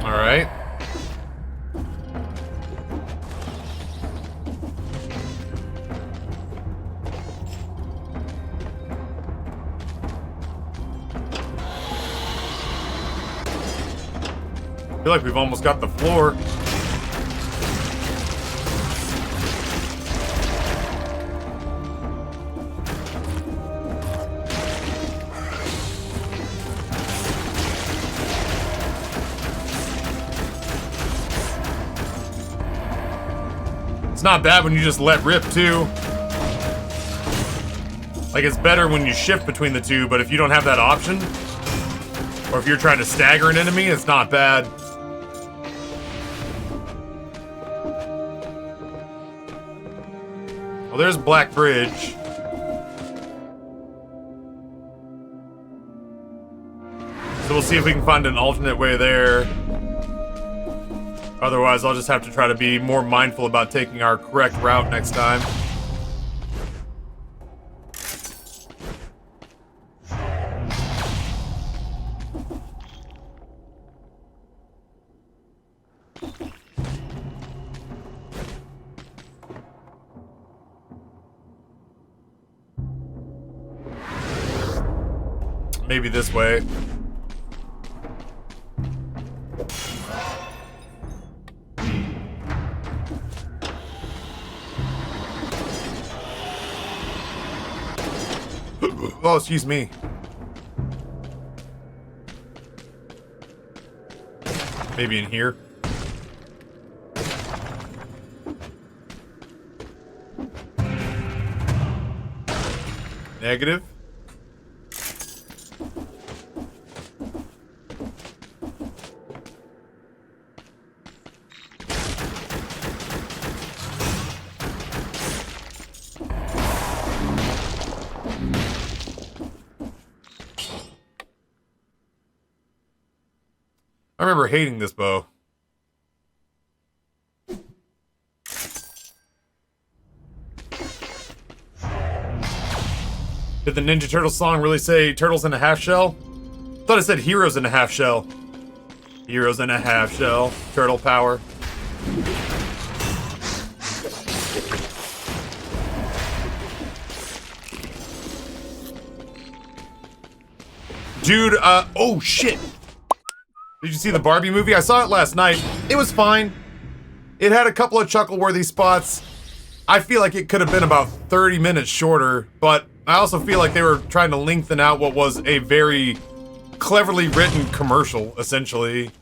Speaker 1: Alright. I feel like we've almost got the floor. It's not bad when you just let rip, too. Like, it's better when you shift between the two, but if you don't have that option, or if you're trying to stagger an enemy, it's not bad. Well, there's Black Bridge. So we'll see if we can find an alternate way there. Otherwise, I'll just have to try to be more mindful about taking our correct route next time. Maybe this way. Oh, excuse me. Maybe in here. Negative. I remember hating this bow. Did the Ninja Turtle song really say turtles in a half shell? Thought it said heroes in a half shell. Heroes in a half shell. Turtle power. Dude, oh shit. Did you see the Barbie movie? I saw it last night. It was fine. It had a couple of chuckle-worthy spots. I feel like it could have been about 30 minutes shorter, but I also feel like they were trying to lengthen out what was a very cleverly written commercial, essentially.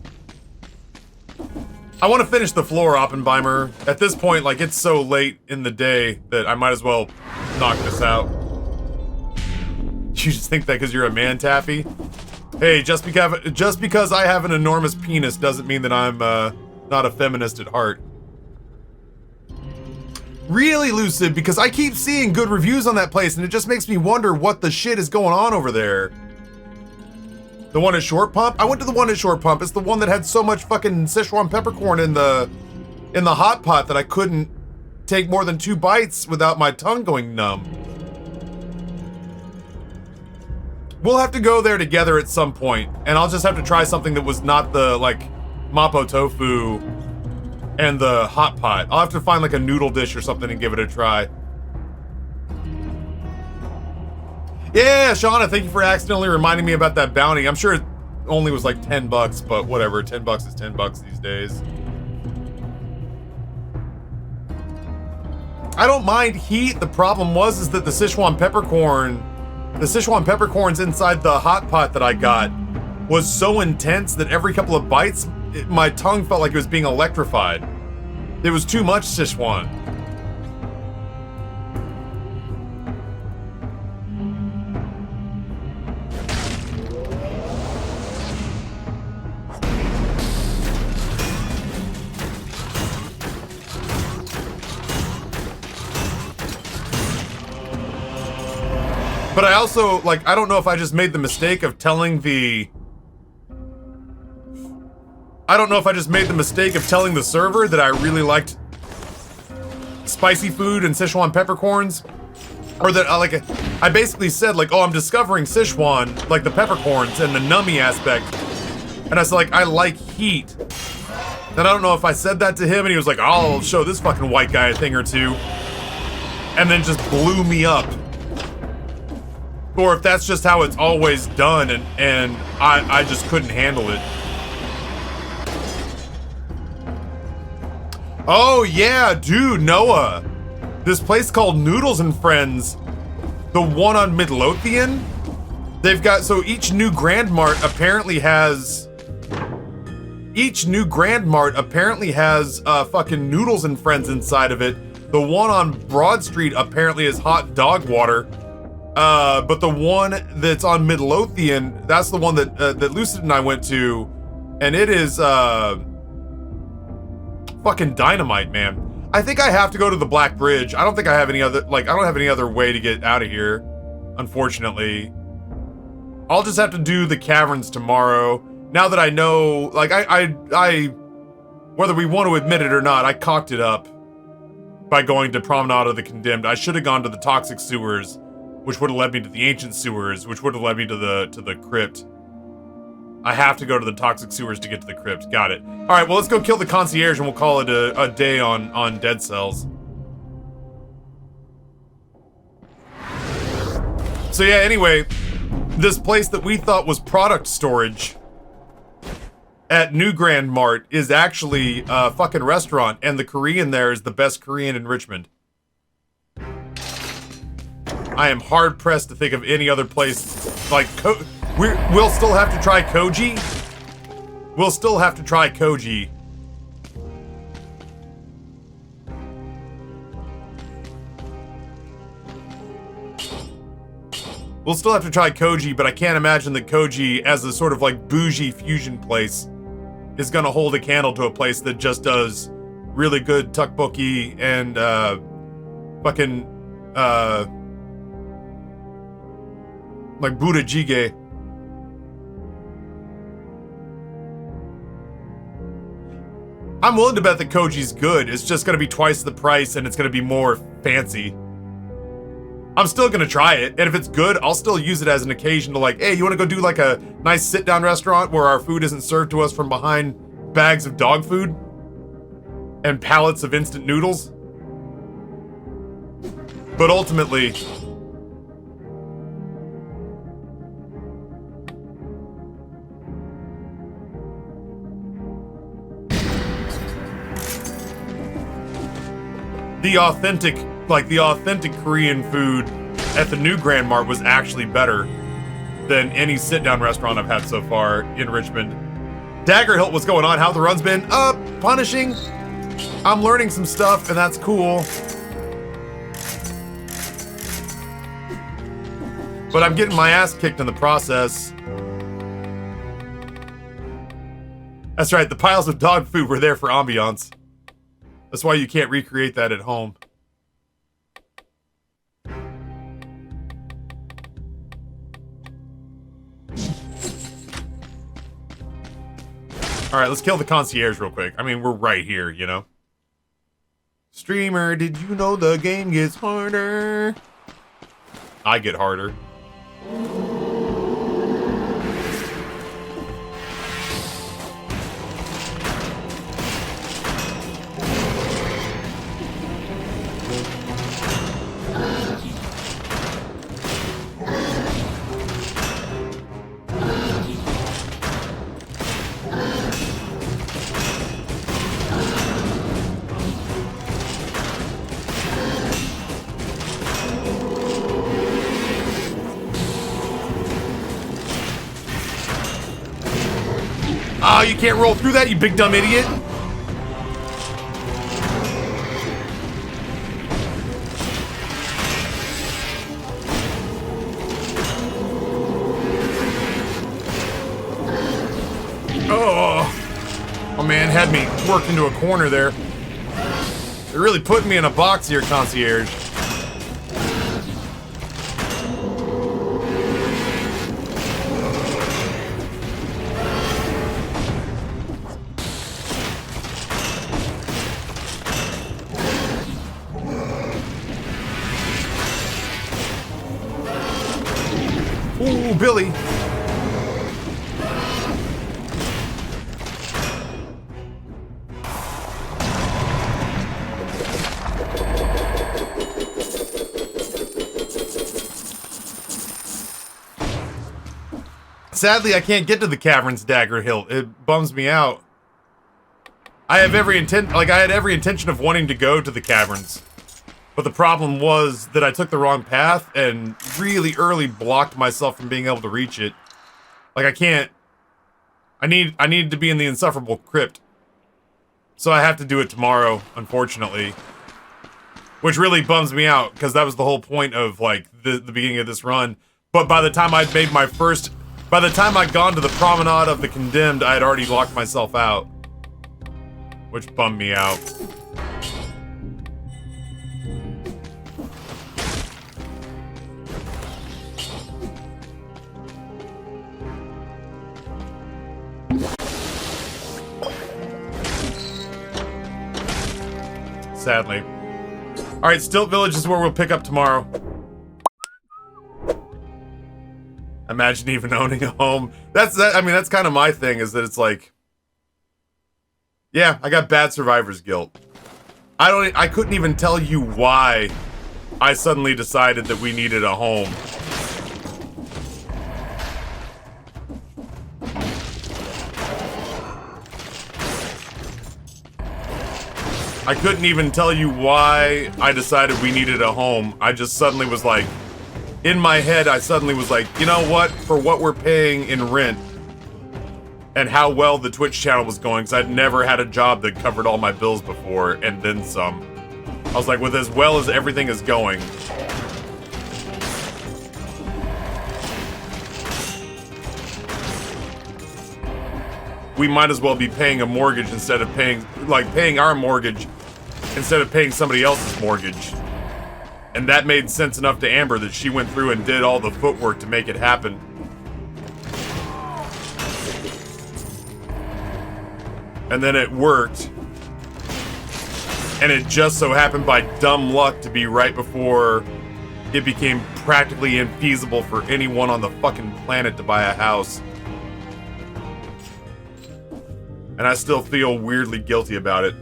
Speaker 1: I want to finish the floor, Oppenheimer. At this point, like, it's so late in the day that I might as well knock this out. You just think that because you're a man, Taffy? Hey, just because I have an enormous penis doesn't mean that I'm not a feminist at heart. Really, Lucid, because I keep seeing good reviews on that place and it just makes me wonder what the shit is going on over there. The one at Short Pump? I went to the one at Short Pump. It's the one that had so much fucking Szechuan peppercorn in the hot pot that I couldn't take more than 2 bites without my tongue going numb. We'll have to go there together at some point, and I'll just have to try something that was not the, like, Mapo tofu and the hot pot. I'll have to find, like, a noodle dish or something and give it a try. Yeah, Shauna, thank you for accidentally reminding me about that bounty. I'm sure it only was like 10 bucks, but whatever. 10 bucks is 10 bucks these days. I don't mind heat. The problem is that the Szechuan peppercorns inside the hot pot that I got was so intense that every couple of bites, my tongue felt like it was being electrified. It was too much Szechuan. But I also, like, I don't know if I just made the mistake of telling the... I don't know if I just made the mistake of telling the server that I really liked spicy food and Szechuan peppercorns. Or that, I basically said, like, oh, I'm discovering Szechuan, like the peppercorns and the nummy aspect. And I said, like, I like heat. And I don't know if I said that to him and he was like, I'll show this fucking white guy a thing or two. And then just blew me up. Or if that's just how it's always done and I just couldn't handle it. Oh yeah, dude, Noah. This place called Noodles and Friends, the one on Midlothian, they've got, so each new Grand Mart apparently has fucking Noodles and Friends inside of it. The one on Broad Street apparently is hot dog water. But the one that's on Midlothian, that's the one that that Lucid and I went to, and it is fucking dynamite, man. I think I have to go to the Black Bridge. I don't think I have any other, like, I don't have any other way to get out of here, unfortunately. I'll just have to do the caverns tomorrow. Now that I know, like, I whether we want to admit it or not, I cocked it up by going to Promenade of the Condemned. I should have gone to the Toxic Sewers, which would have led me to the Ancient Sewers, which would have led me to the Crypt. I have to go to the Toxic Sewers to get to the Crypt. Got it. All right, well, let's go kill the Concierge and we'll call it a day on Dead Cells. So yeah, anyway, this place that we thought was product storage at New Grand Mart is actually a fucking restaurant, and the Korean there is the best Korean in Richmond. I am hard pressed to think of any other place like we'll still have to try Koji. We'll still have to try Koji. We'll still have to try Koji, but I can't imagine that Koji, as a sort of like bougie fusion place, is gonna hold a candle to a place that just does really good tteokbokki and fucking like Buddha jjigae. I'm willing to bet that Koji's good. It's just gonna be twice the price and it's gonna be more fancy. I'm still gonna try it, and if it's good, I'll still use it as an occasion to like, hey, you wanna go do like a nice sit-down restaurant where our food isn't served to us from behind bags of dog food and pallets of instant noodles? But ultimately, the authentic Korean food at the new Grand Mart was actually better than any sit-down restaurant I've had so far in Richmond. Dagger Hilt, what's going on? How the run's been? Punishing. I'm learning some stuff, and that's cool. But I'm getting my ass kicked in the process. That's right, the piles of dog food were there for ambiance. That's why you can't recreate that at home. Alright, let's kill the concierge real quick. I mean, we're right here, you know? Streamer, did you know the game gets harder? I get harder. Oh, you can't roll through that, you big dumb idiot. Oh, my man had me worked into a corner there. They're really putting me in a box here, concierge. Ooh, Billy. Sadly, I can't get to the caverns, Dagger Hill. It bums me out. I had every intention of wanting to go to the caverns. But the problem was that I took the wrong path and really early blocked myself from being able to reach it. Like, I can't... I need to be in the insufferable crypt. So I have to do it tomorrow, unfortunately. Which really bums me out, because that was the whole point of, like, the beginning of this run. But by the time I'd made my first... By the time I'd gone to the Promenade of the Condemned, I had already locked myself out. Which bummed me out. Sadly. Alright, Stilt Village is where we'll pick up tomorrow. Imagine even owning a home. I mean, that's kind of my thing, is that it's like... Yeah, I got bad survivor's guilt. I couldn't even tell you why I suddenly decided that we needed a home. I couldn't even tell you why I decided we needed a home. I just suddenly was like, in my head, I suddenly was like, you know what? For what we're paying in rent and how well the Twitch channel was going, because I'd never had a job that covered all my bills before, and then some. I was like, with as well as everything is going, we might as well be paying a mortgage instead of paying our mortgage instead of paying somebody else's mortgage. And that made sense enough to Amber that she went through and did all the footwork to make it happen. And then it worked. And it just so happened by dumb luck to be right before it became practically infeasible for anyone on the fucking planet to buy a house. And I still feel weirdly guilty about it.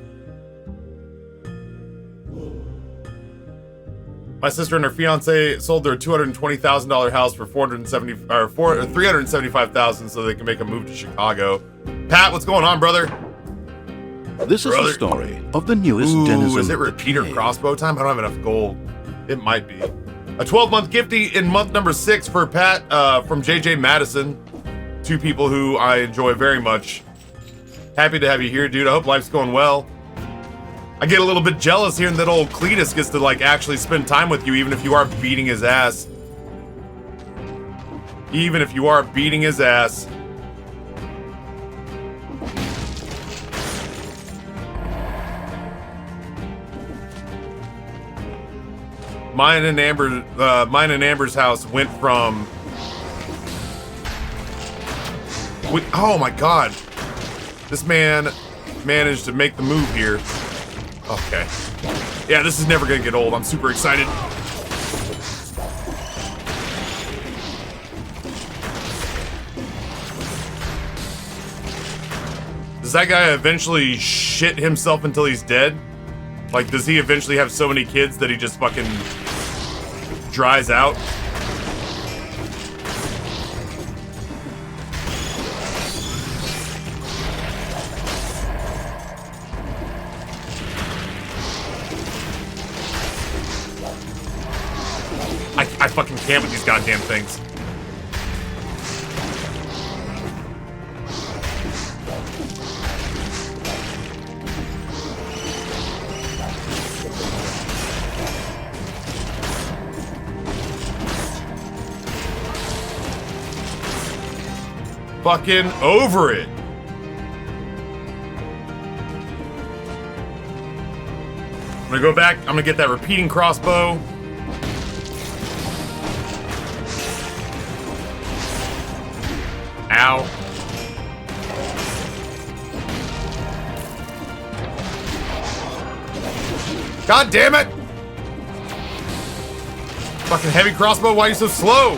Speaker 1: My sister and her fiance sold their $220,000 house for $375,000 so they can make a move to Chicago. Pat, what's going on, brother?
Speaker 2: This is the story of the newest denizen.
Speaker 1: Is it repeater crossbow time? I don't have enough gold. It might be. A 12-month gifty in month number 6 for Pat from JJ Madison. 2 people who I enjoy very much. Happy to have you here, dude. I hope life's going well. I get a little bit jealous hearing that old Cletus gets to, like, actually spend time with you, even if you are beating his ass. Even if you are beating his ass. Mine and Amber's house went from... Oh my god. This man managed to make the move here. Okay. Yeah, this is never gonna get old. I'm super excited. Does that guy eventually shit himself until he's dead? Like, does he eventually have so many kids that he just fucking dries out? I fucking can't with these goddamn things. Fucking over it. I'm gonna go back. I'm gonna get that repeating crossbow. Ow. God damn it! Fucking heavy crossbow, why are you so slow?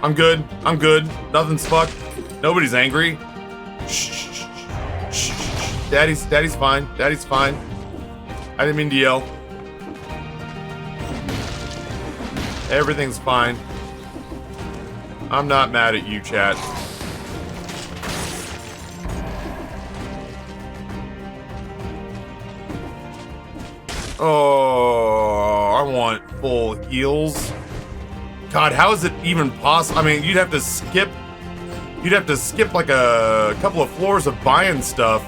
Speaker 1: I'm good. I'm good. Nothing's fucked. Nobody's angry. Shh, shh, shh, shh. Daddy's fine. Daddy's fine. I didn't mean to yell. Everything's fine. I'm not mad at you, chat. Oh, I want full heals. God, how is it even possible? I mean, you'd have to skip like a couple of floors of buying stuff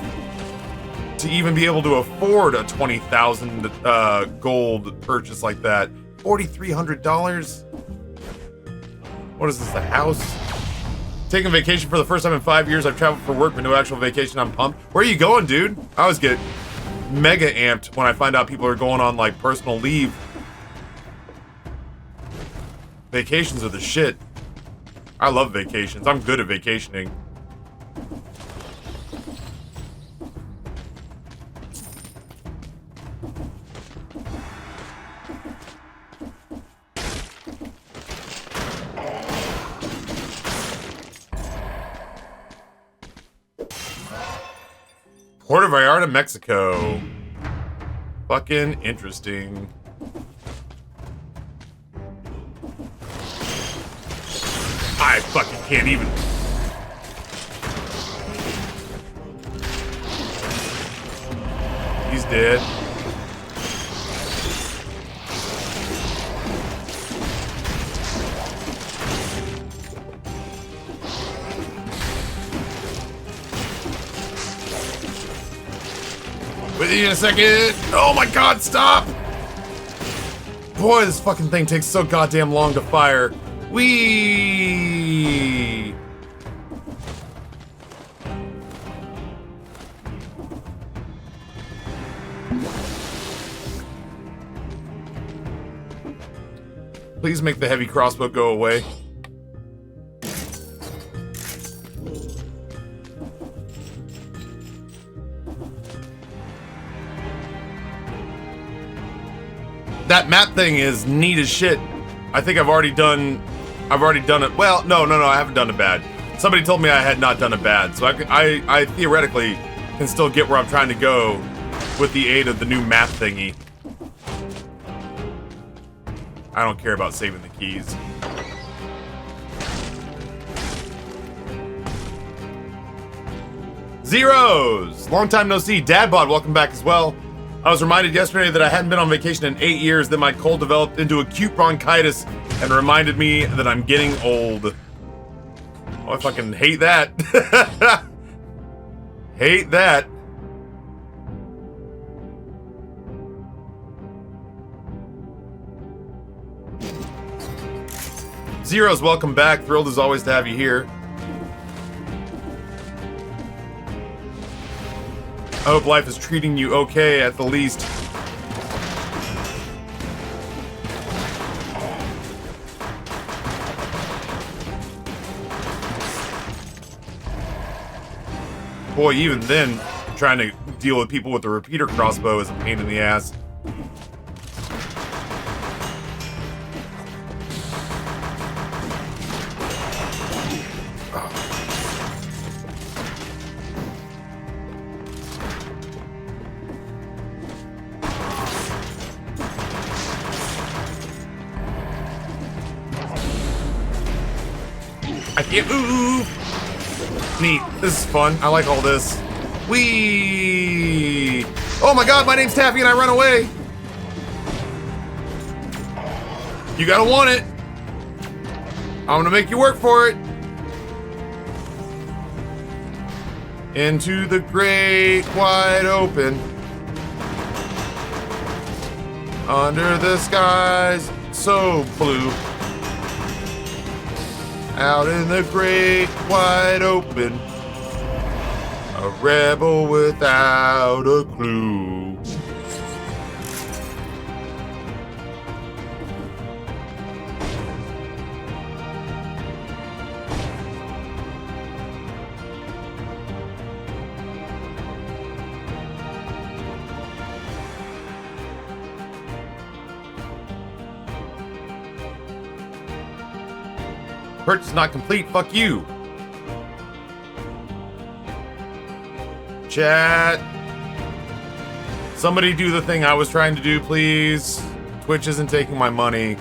Speaker 1: to even be able to afford a 20,000 gold purchase like that. $4,300? What is this, a house? Taking vacation for the first time in 5 years. I've traveled for work, but no actual vacation. I'm pumped. Where are you going, dude? I always get mega amped when I find out people are going on, like, personal leave. Vacations are the shit. I love vacations. I'm good at vacationing. Puerto Vallarta, Mexico. Fucking interesting. I fucking can't even. He's dead. With you in a second. Oh my god, stop! Boy, this fucking thing takes so goddamn long to fire. Whee! Please make the heavy crossbow go away. That map thing is neat as shit. I think I've already done it. Well, no, I haven't done it bad. Somebody told me I had not done it bad, so I theoretically can still get where I'm trying to go with the aid of the new map thingy. I don't care about saving the keys. Zeros! Long time no see. Dadbod, welcome back as well. I was reminded yesterday that I hadn't been on vacation in 8 years, then my cold developed into acute bronchitis and reminded me that I'm getting old. Oh, I fucking hate that. Hate that. Zeros, welcome back. Thrilled as always to have you here. I hope life is treating you okay at the least. Boy, even then, trying to deal with people with the repeater crossbow is a pain in the ass. I can't move. Neat. This is fun. I like all this. Whee! Oh my god, my name's Taffy and I run away. You gotta want it. I'm gonna make you work for it. Into the great wide open. Under the skies so blue. Out in the great wide open, a rebel without a clue. Purchase not complete, fuck you. Chat. Somebody do the thing I was trying to do, please. Twitch isn't taking my money.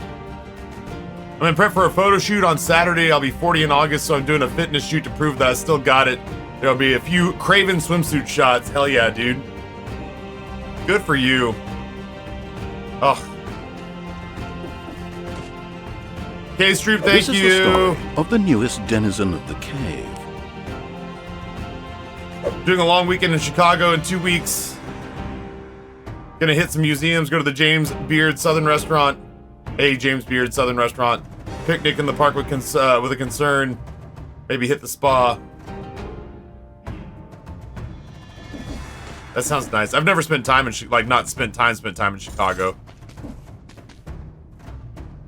Speaker 1: I'm in prep for a photo shoot on Saturday. I'll be 40 in August, so I'm doing a fitness shoot to prove that I still got it. There'll be a few Craven swimsuit shots. Hell yeah, dude. Good for you. Ugh. K-Stroop, thank you.
Speaker 2: This is the story of the newest denizen of the cave.
Speaker 1: Doing a long weekend in Chicago in 2 weeks. Gonna hit some museums, go to the James Beard Southern Restaurant. Hey, James Beard Southern Restaurant. Picnic in the park with a concern. Maybe hit the spa. That sounds nice. I've never spent time in spent time in Chicago.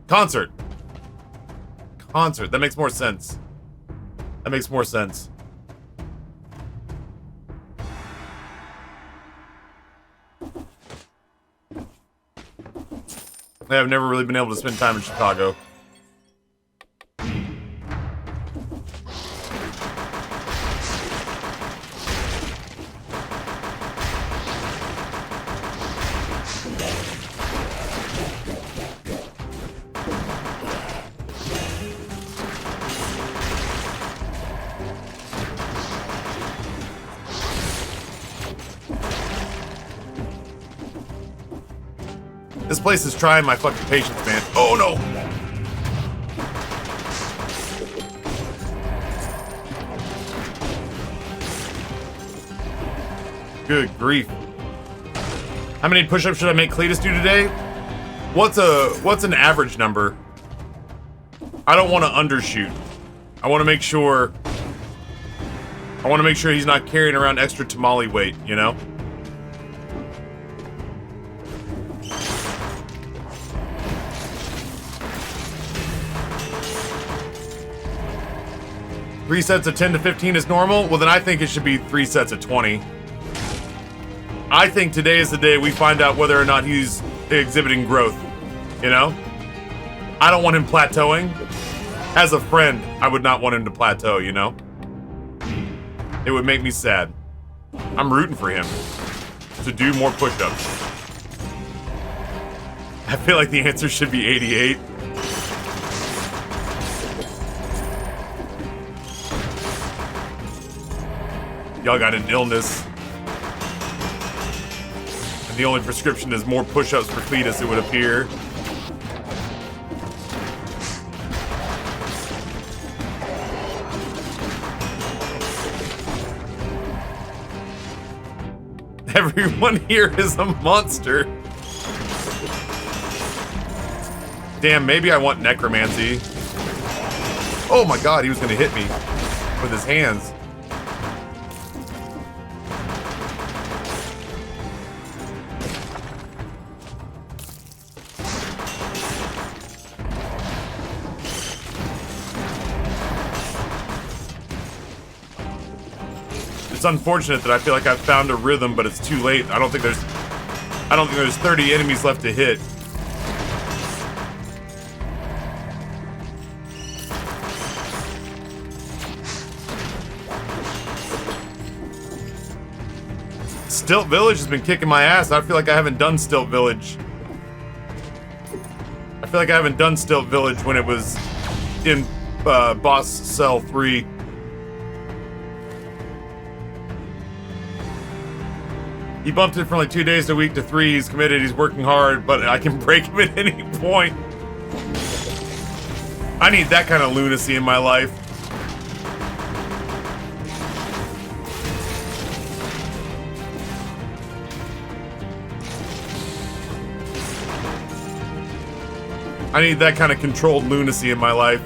Speaker 1: Concert. That makes more sense. That makes more sense. I've never really been able to spend time in Chicago. This place is trying my fucking patience, man. Oh no! Good grief. How many push-ups should I make Cletus do today? What's an average number? I don't want to undershoot. I want to make sure he's not carrying around extra tamale weight, you know? Three sets of 10 to 15 is normal? Well, then I think it should be 3 sets of 20. I think today is the day we find out whether or not he's exhibiting growth. You know? I don't want him plateauing. As a friend, I would not want him to plateau, you know? It would make me sad. I'm rooting for him to do more push-ups. I feel like the answer should be 88. Y'all got an illness. And the only prescription is more push-ups for Cletus, it would appear. Everyone here is a monster. Damn, maybe I want necromancy. Oh my god, he was gonna hit me with his hands. It's unfortunate that I feel like I've found a rhythm, but it's too late. I don't think there's 30 enemies left to hit. Stilt Village has been kicking my ass. I feel like I haven't done Stilt Village. I feel like I haven't done Stilt Village when it was in Boss Cell 3. He bumped it from like 2 days a week to 3. He's committed, he's working hard, but I can break him at any point. I need that kind of lunacy in my life. I need that kind of controlled lunacy in my life.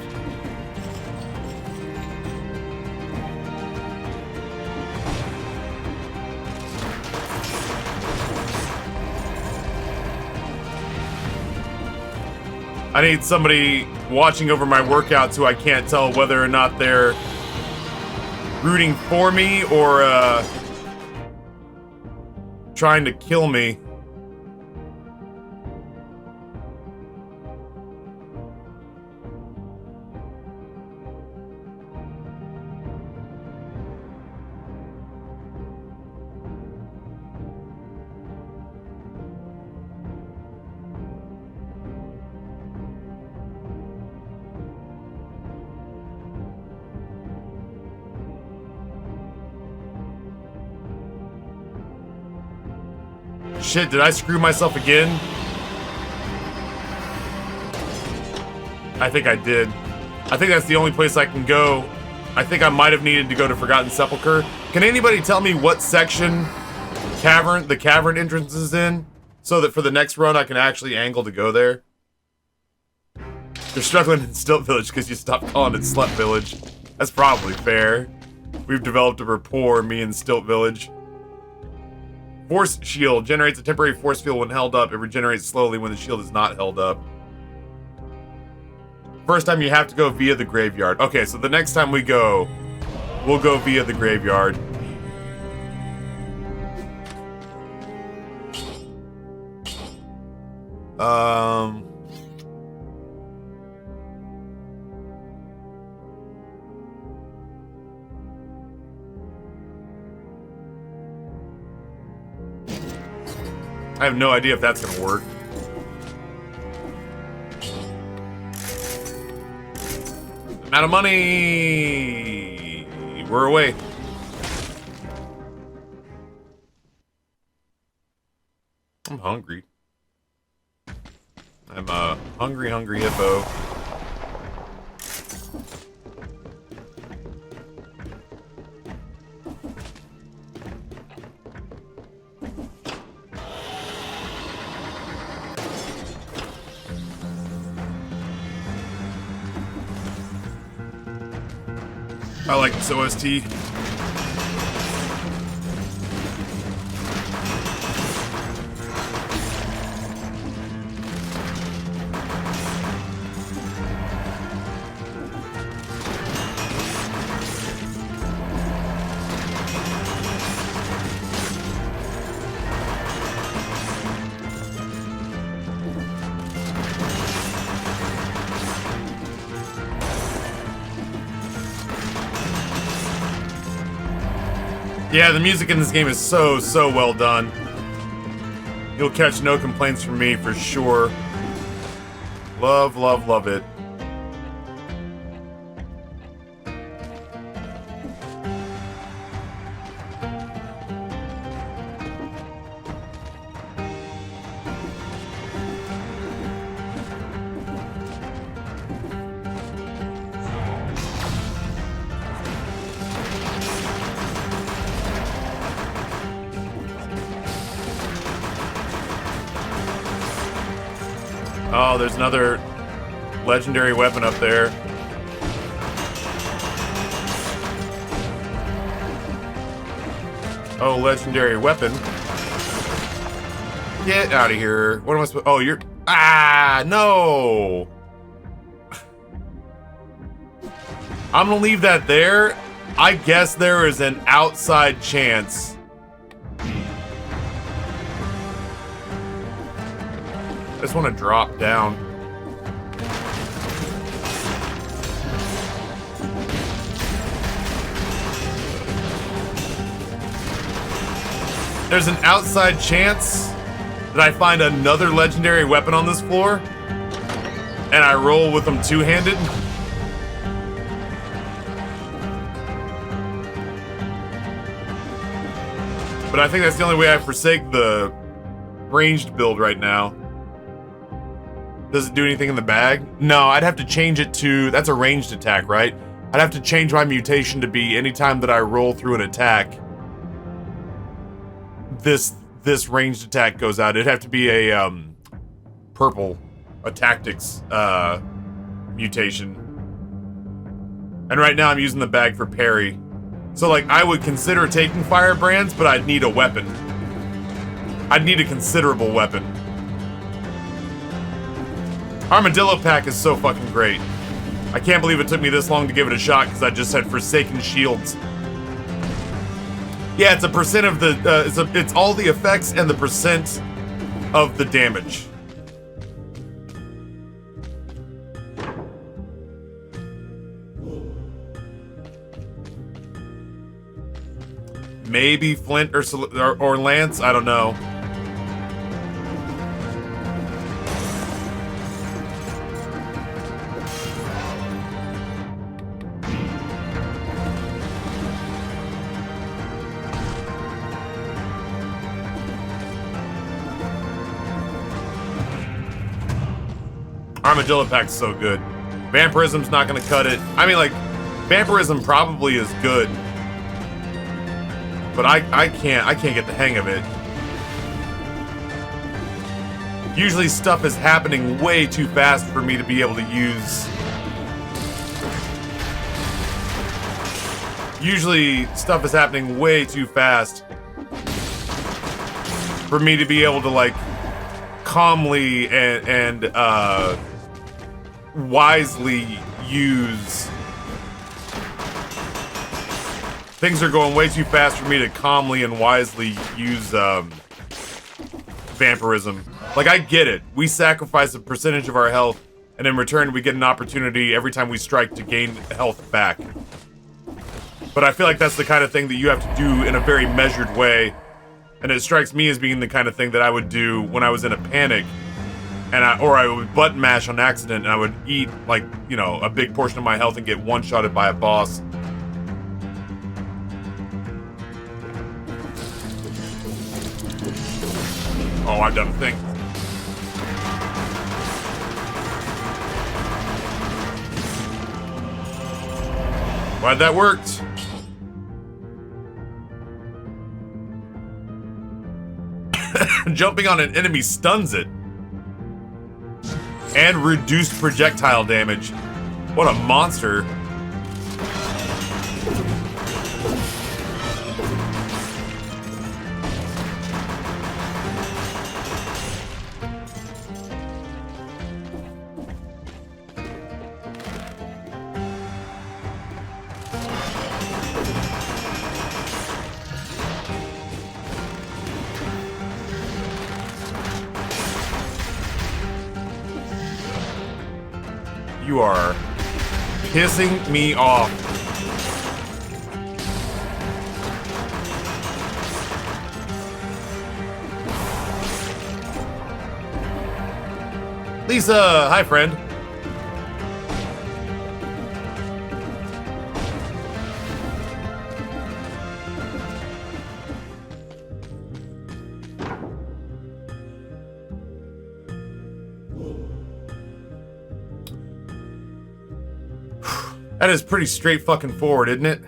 Speaker 1: I need somebody watching over my workouts who I can't tell whether or not they're rooting for me or trying to kill me. Shit, did I screw myself again? I think I did. I think that's the only place I can go. I think I might have needed to go to Forgotten Sepulchre. Can anybody tell me what section the cavern entrance is in? So that for the next run I can actually angle to go there? You're struggling in Stilt Village because you stopped calling it Slut Village. That's probably fair. We've developed a rapport, me and Stilt Village. Force shield generates a temporary force field when held up. It regenerates slowly when the shield is not held up. First time you have to go via the graveyard. Okay, so the next time we go, we'll go via the graveyard. I have no idea if that's gonna work. I'm out of money! We're away. I'm hungry. I'm a hungry hippo. I like this OST. Yeah, the music in this game is so well done. You'll catch no complaints from me for sure. Love, love, love it. Oh, there's another legendary weapon up there. Oh, legendary weapon. Get out of here. What am I supposed... Oh, you're... Ah, no! I'm gonna leave that there. I guess there is an outside chance. I just want to drop down. There's an outside chance that I find another legendary weapon on this floor and I roll with them two-handed. But I think that's the only way I forsake the ranged build right now. Does it do anything in the bag? No, I'd have to change it to... That's a ranged attack, right? I'd have to change my mutation to be anytime that I roll through an attack, this ranged attack goes out. It'd have to be a purple, a tactics mutation. And right now I'm using the bag for parry. So like I would consider taking firebrands, but I'd need a weapon. I'd need a considerable weapon. Armadillo pack is so fucking great. I can't believe it took me this long to give it a shot because I just had Forsaken Shields. Yeah, it's a percent of the, it's all the effects and the percent of the damage. Maybe Flint or Lance, I don't know. Armadillo pack's so good. Vampirism's not gonna cut it. I mean, like, vampirism probably is good, but I can't get the hang of it. Usually stuff is happening way too fast for me to be able to use. Usually stuff is happening way too fast for me to be able to like calmly and wisely use. Things are going way too fast for me to calmly and wisely use vampirism. Like, I get it. We sacrifice a percentage of our health, and in return we get an opportunity every time we strike to gain health back. But I feel like that's the kind of thing that you have to do in a very measured way, and it strikes me as being the kind of thing that I would do when I was in a panic, and I would button mash on accident, and I would eat, like, you know, a big portion of my health and get one-shotted by a boss. Oh, I've done a thing. Glad that worked. Jumping on an enemy stuns it. And reduced projectile damage. What a monster. You are pissing me off. Lisa, hi friend. That is pretty straight fucking forward, isn't it?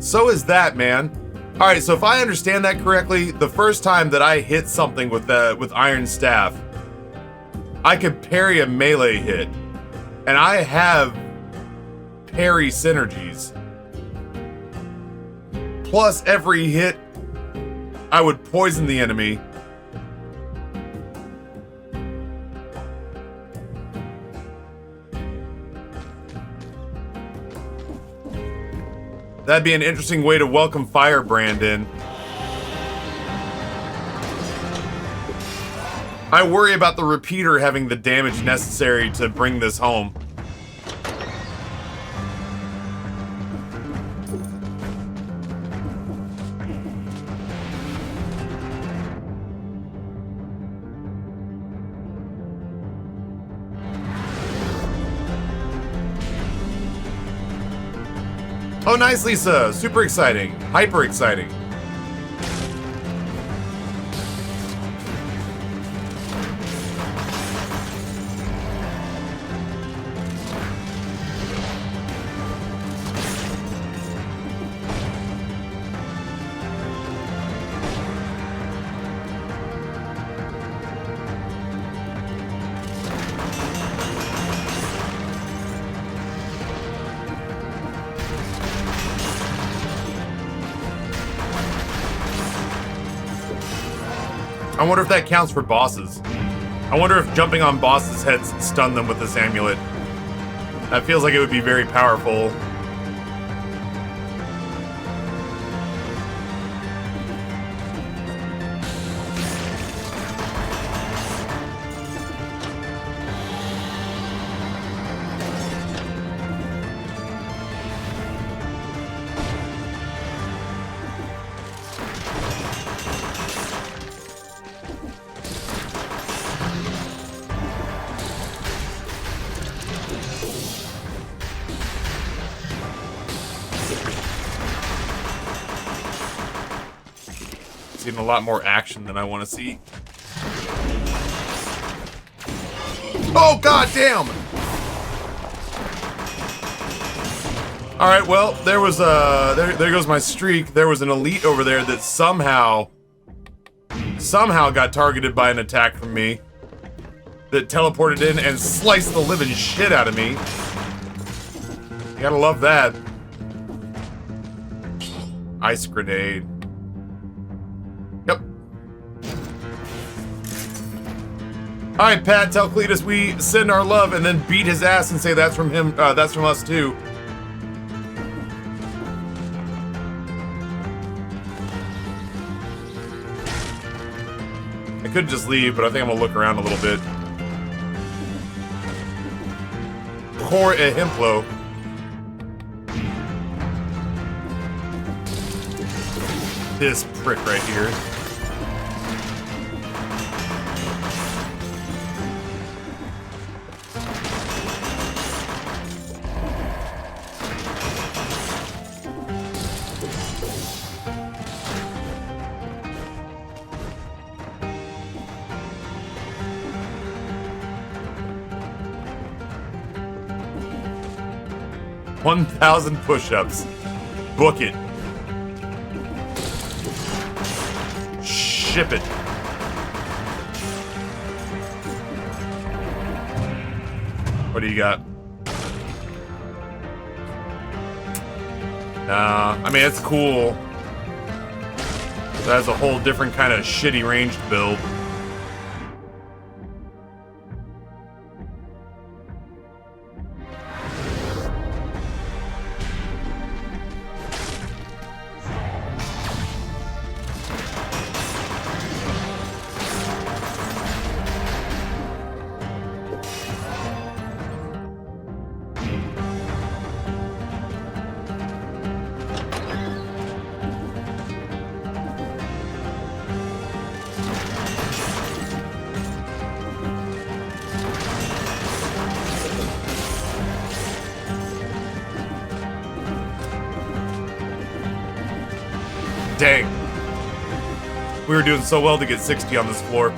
Speaker 1: So is that, man. All right, so if I understand that correctly, the first time that I hit something with Iron Staff, I could parry a melee hit, and I have parry synergies. Plus, every hit, I would poison the enemy. That'd be an interesting way to welcome Firebrand in. I worry about the repeater having the damage necessary to bring this home. Oh, nice, Lisa. Super exciting. Hyper exciting. I wonder if that counts for bosses. I wonder if jumping on bosses' heads stun them with this amulet. That feels like it would be very powerful. A lot more action than I want to see. Oh, god damn! Alright, well, there was there goes my streak. There was an elite over there that somehow got targeted by an attack from me. That teleported in and sliced the living shit out of me. You gotta love that. Ice grenade. All right, Pat, tell Cletus we send our love and then beat his ass and say that's from him, that's from us too. I could just leave, but I think I'm gonna look around a little bit. Poor Ehimplo. This prick right here. $1,000 push-ups. Book it. Ship it. What do you got? Nah, I mean, it's cool. That's a whole different kind of shitty ranged build. Dang. We were doing so well to get 60 on this floor.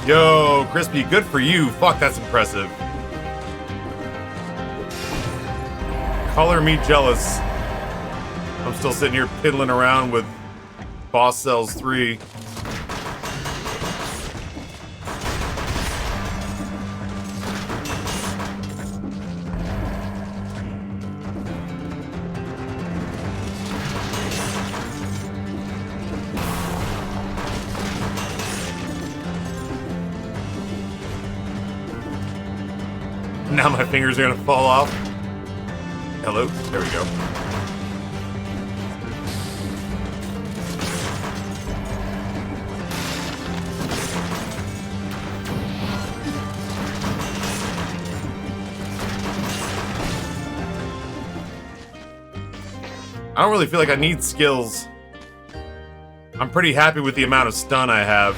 Speaker 1: Yo, Crispy, good for you. Fuck, that's impressive. Color me jealous. I'm still sitting here piddling around with Boss Cells 3. Now my fingers are gonna fall off. Hello? There we go. I don't really feel like I need skills. I'm pretty happy with the amount of stun I have.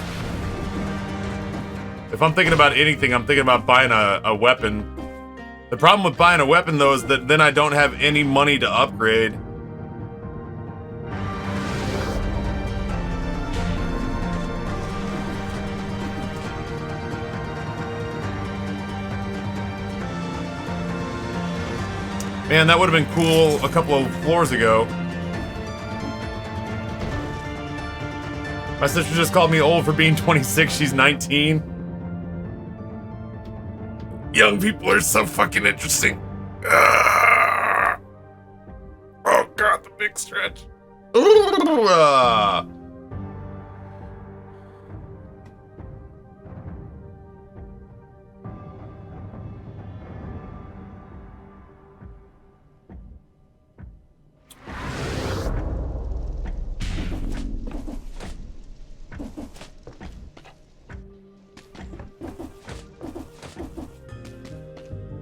Speaker 1: If I'm thinking about anything, I'm thinking about buying a weapon. The problem with buying a weapon, though, is that then I don't have any money to upgrade. Man, that would have been cool a couple of floors ago. My sister just called me old for being 26. She's 19. Young people are so fucking interesting. Oh god, the big stretch.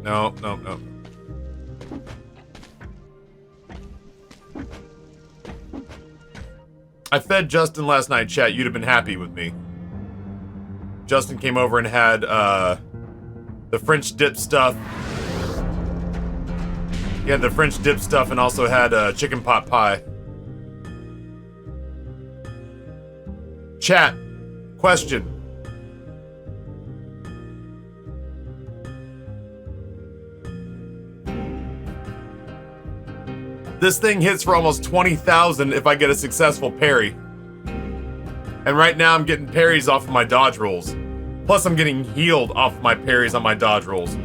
Speaker 1: No. I fed Justin last night, chat. You'd have been happy with me. Justin came over and had the French dip stuff. He had the French dip stuff and also had chicken pot pie. Chat, question. This thing hits for almost 20,000 if I get a successful parry. And right now I'm getting parries off of my dodge rolls. Plus I'm getting healed off of my parries on my dodge rolls.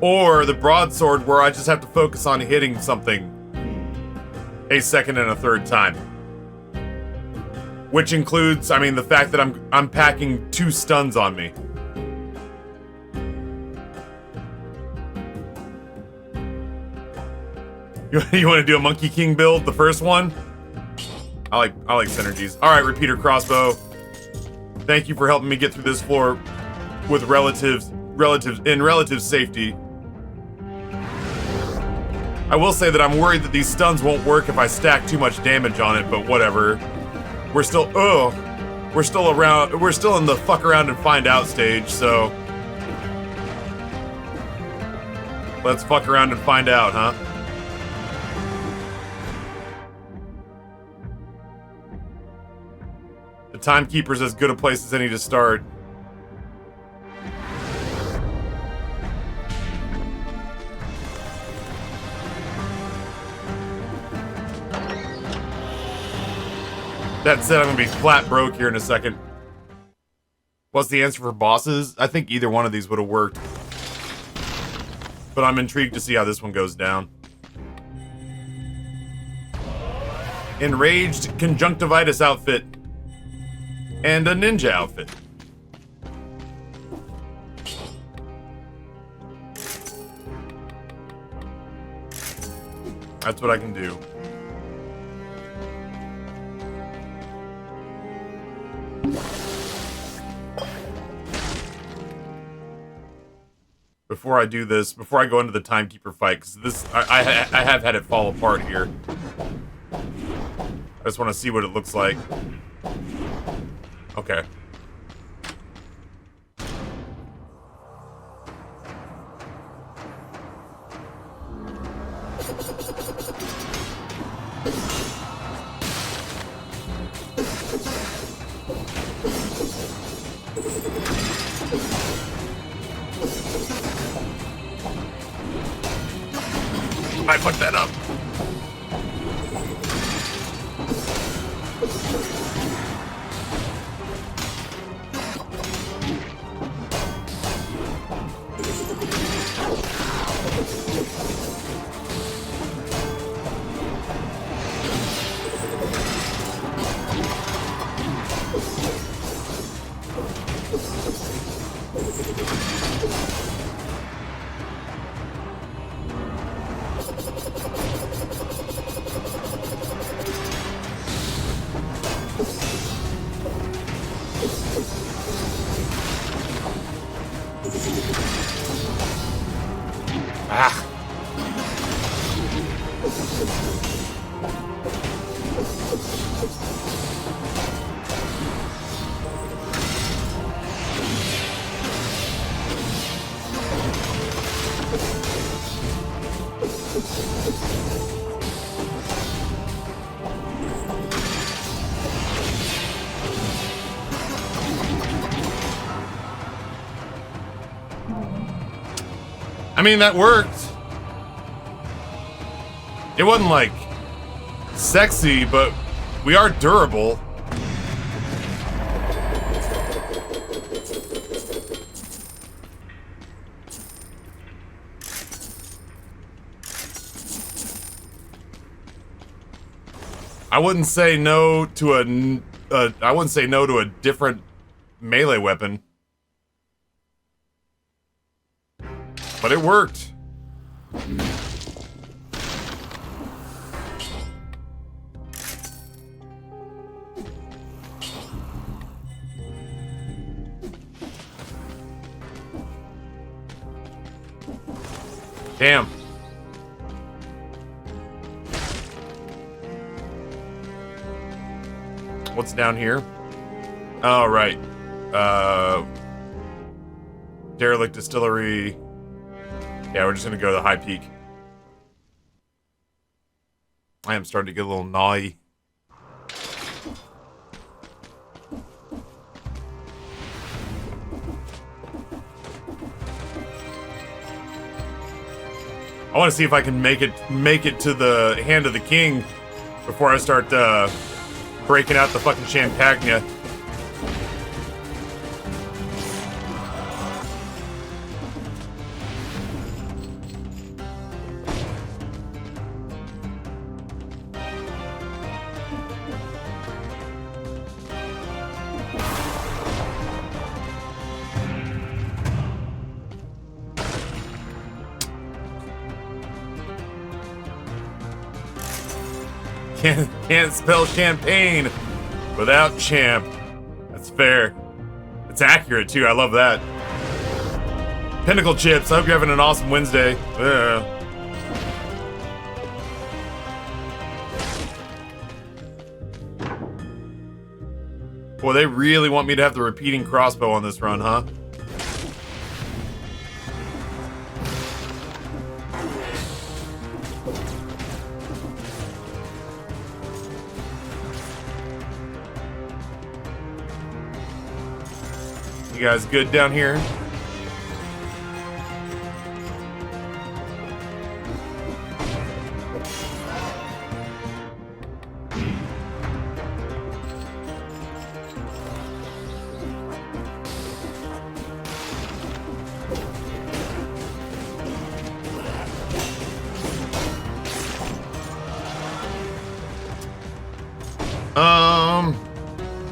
Speaker 1: Or the broadsword where I just have to focus on hitting something a second and a third time. Which includes, I mean, the fact that I'm packing 2 stuns on me. You want to do a Monkey King build, the first one? I like synergies. All right, repeater crossbow. Thank you for helping me get through this floor with relative safety. I will say that I'm worried that these stuns won't work if I stack too much damage on it, but whatever. We're still in the fuck around and find out stage, so let's fuck around and find out, huh? The Timekeeper's as good a place as any to start. That said, I'm gonna be flat broke here in a second. What's the answer for bosses? I think either one of these would have worked. But I'm intrigued to see how this one goes down. Enraged conjunctivitis outfit. And a ninja outfit. That's what I can do. Before I do this, before I go into the Timekeeper fight, because this, I have had it fall apart here. I just want to see what it looks like. Okay. I fucked that up. Ah. I mean, that worked. It wasn't like sexy, but we are durable. I wouldn't say no to I wouldn't say no to a different melee weapon. But it worked. Damn. What's down here? Oh, right. Derelict Distillery. Yeah, we're just gonna go to the high peak. I am starting to get a little gnawly. I want to see if I can make it to the hand of the king before I start breaking out the fucking champagne. Can't spell champagne without champ. That's fair. It's accurate too. I love that. Pinnacle Chips. I hope you're having an awesome Wednesday. Boy, they really want me to have the repeating crossbow on this run, huh? You guys good down here?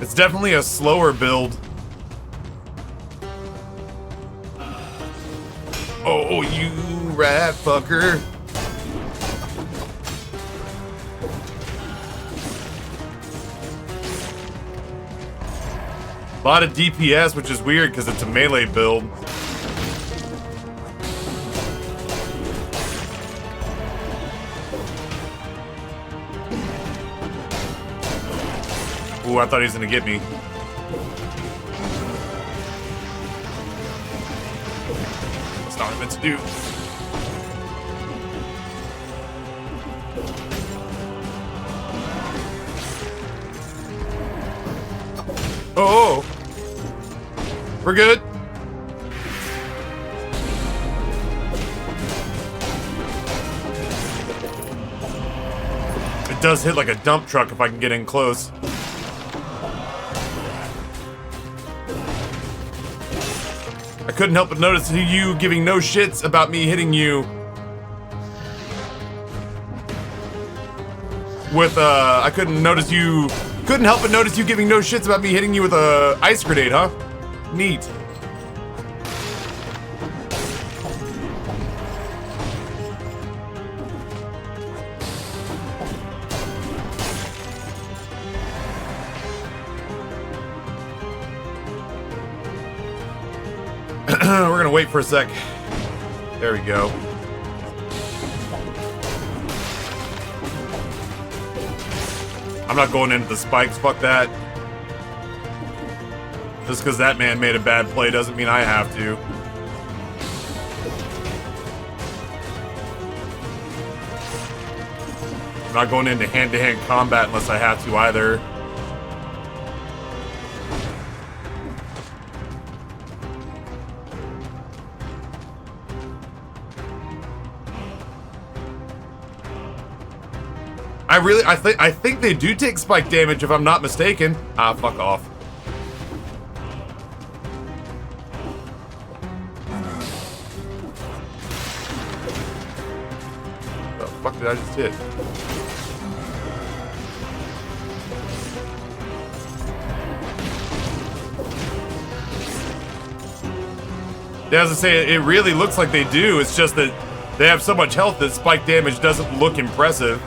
Speaker 1: It's definitely a slower build. Oh, you rat fucker. A lot of DPS, which is weird because it's a melee build. Ooh, I thought he was gonna get me. That's not what I meant to do. Oh! We're good. It does hit like a dump truck if I can get in close. I couldn't help but notice you giving no shits about me hitting you with I couldn't help but notice you giving no shits about me hitting you with a ice grenade, huh? Neat. We're gonna wait for a sec. There we go. I'm not going into the spikes, fuck that. Just because that man made a bad play doesn't mean I have to. I'm not going into hand-to-hand combat unless I have to either. I think they do take spike damage if I'm not mistaken. Ah, fuck off. What the fuck did I just hit? Yeah, as I say, it really looks like they do. It's just that they have so much health that spike damage doesn't look impressive.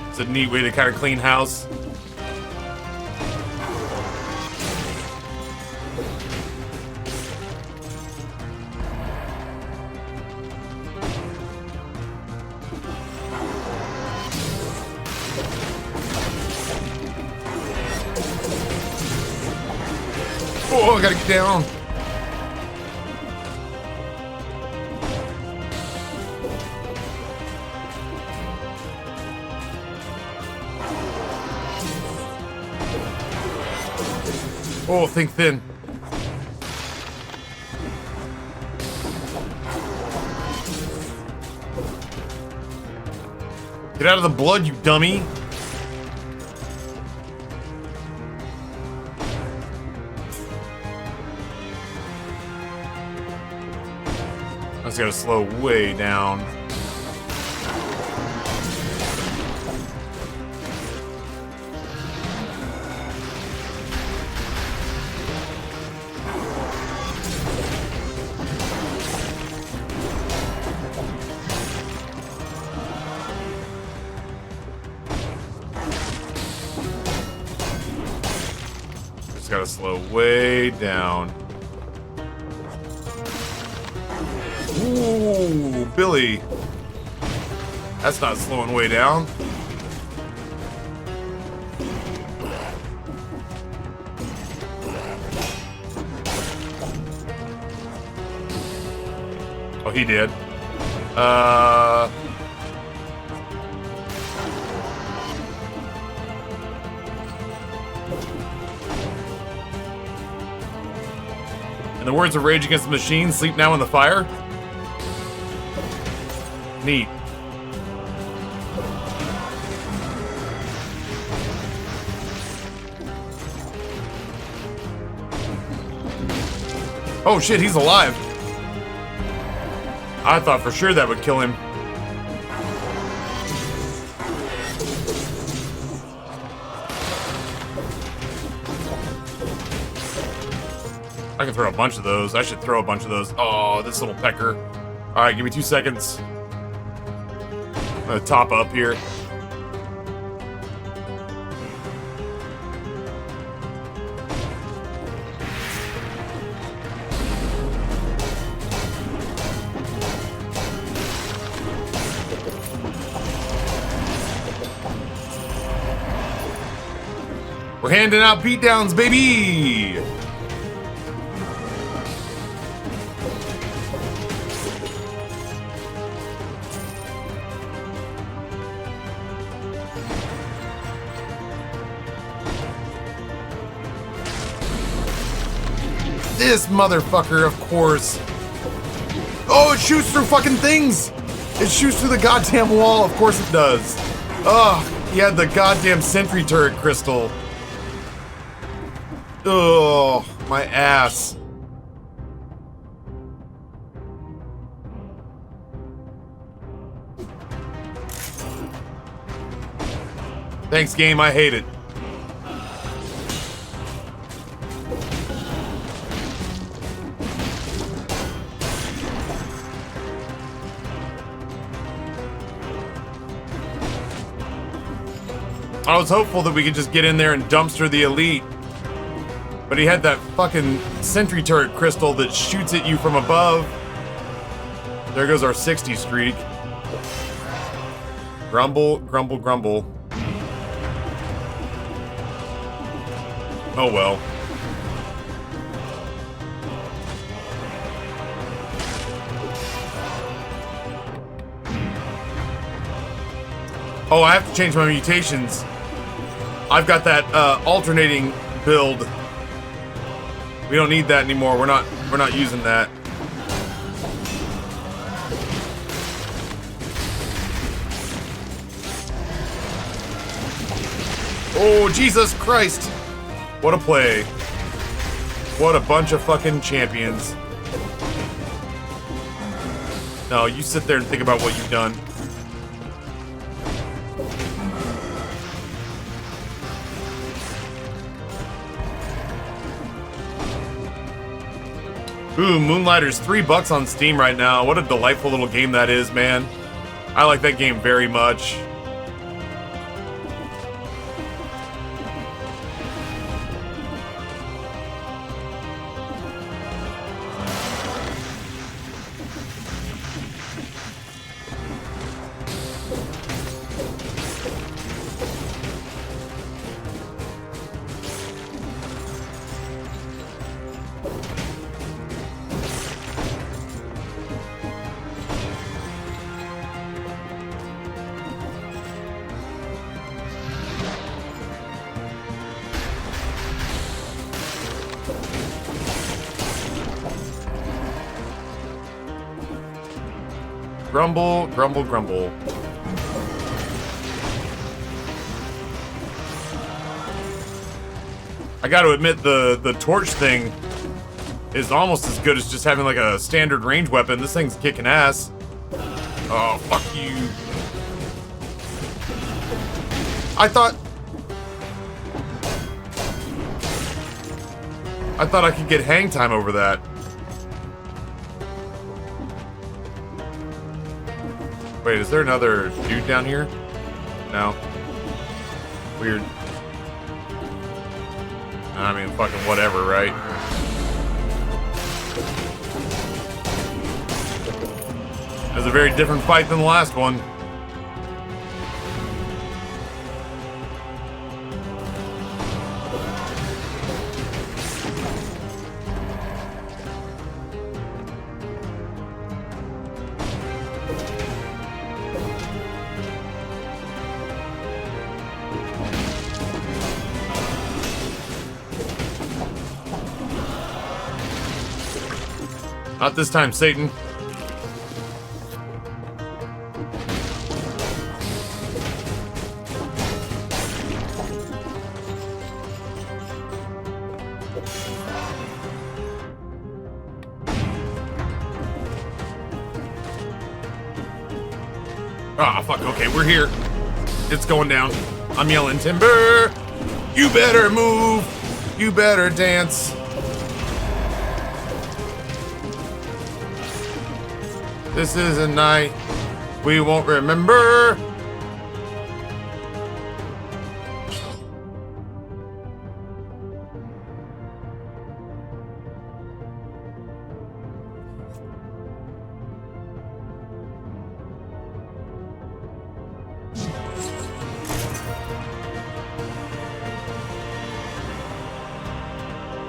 Speaker 1: It's a neat way to kind of clean house. Oh, I gotta get down. Oh, think thin. Get out of the blood, you dummy. I just gotta slow way down. Gotta slow way down. Ooh, Billy. That's not slowing way down. Oh, he did. In the words of Rage Against the Machine, sleep now in the fire. Neat. Oh shit, he's alive. I thought for sure that would kill him. I can throw a bunch of those. I should throw a bunch of those. Oh, this little pecker. Alright, give me 2 seconds. I'm gonna top up here. We're handing out beatdowns, baby! This motherfucker, of course. Oh, it shoots through fucking things! It shoots through the goddamn wall, of course it does. Ugh, he had the goddamn sentry turret crystal. Ugh, my ass. Thanks, game, I hate it. I was hopeful that we could just get in there and dumpster the elite. But he had that fucking sentry turret crystal that shoots at you from above. There goes our 60 streak. Grumble, grumble, grumble. Oh well. Oh, I have to change my mutations. I've got that alternating build. We don't need that anymore. We're not using that. Oh, Jesus Christ. What a play. What a bunch of fucking champions. No, you sit there and think about what you've done. Ooh, Moonlighter's $3 on Steam right now. What a delightful little game that is, man. I like that game very much. Grumble, grumble, grumble. I gotta admit, the torch thing is almost as good as just having like a standard range weapon. This thing's kicking ass. Oh, fuck you. I thought I could get hang time over that. Wait, is there another dude down here? No. Weird. I mean, fucking whatever, right? It was a very different fight than the last one. Not this time, Satan. Ah, fuck, okay, we're here. It's going down. I'm yelling, Timber! You better move! You better dance! This is a night we won't remember.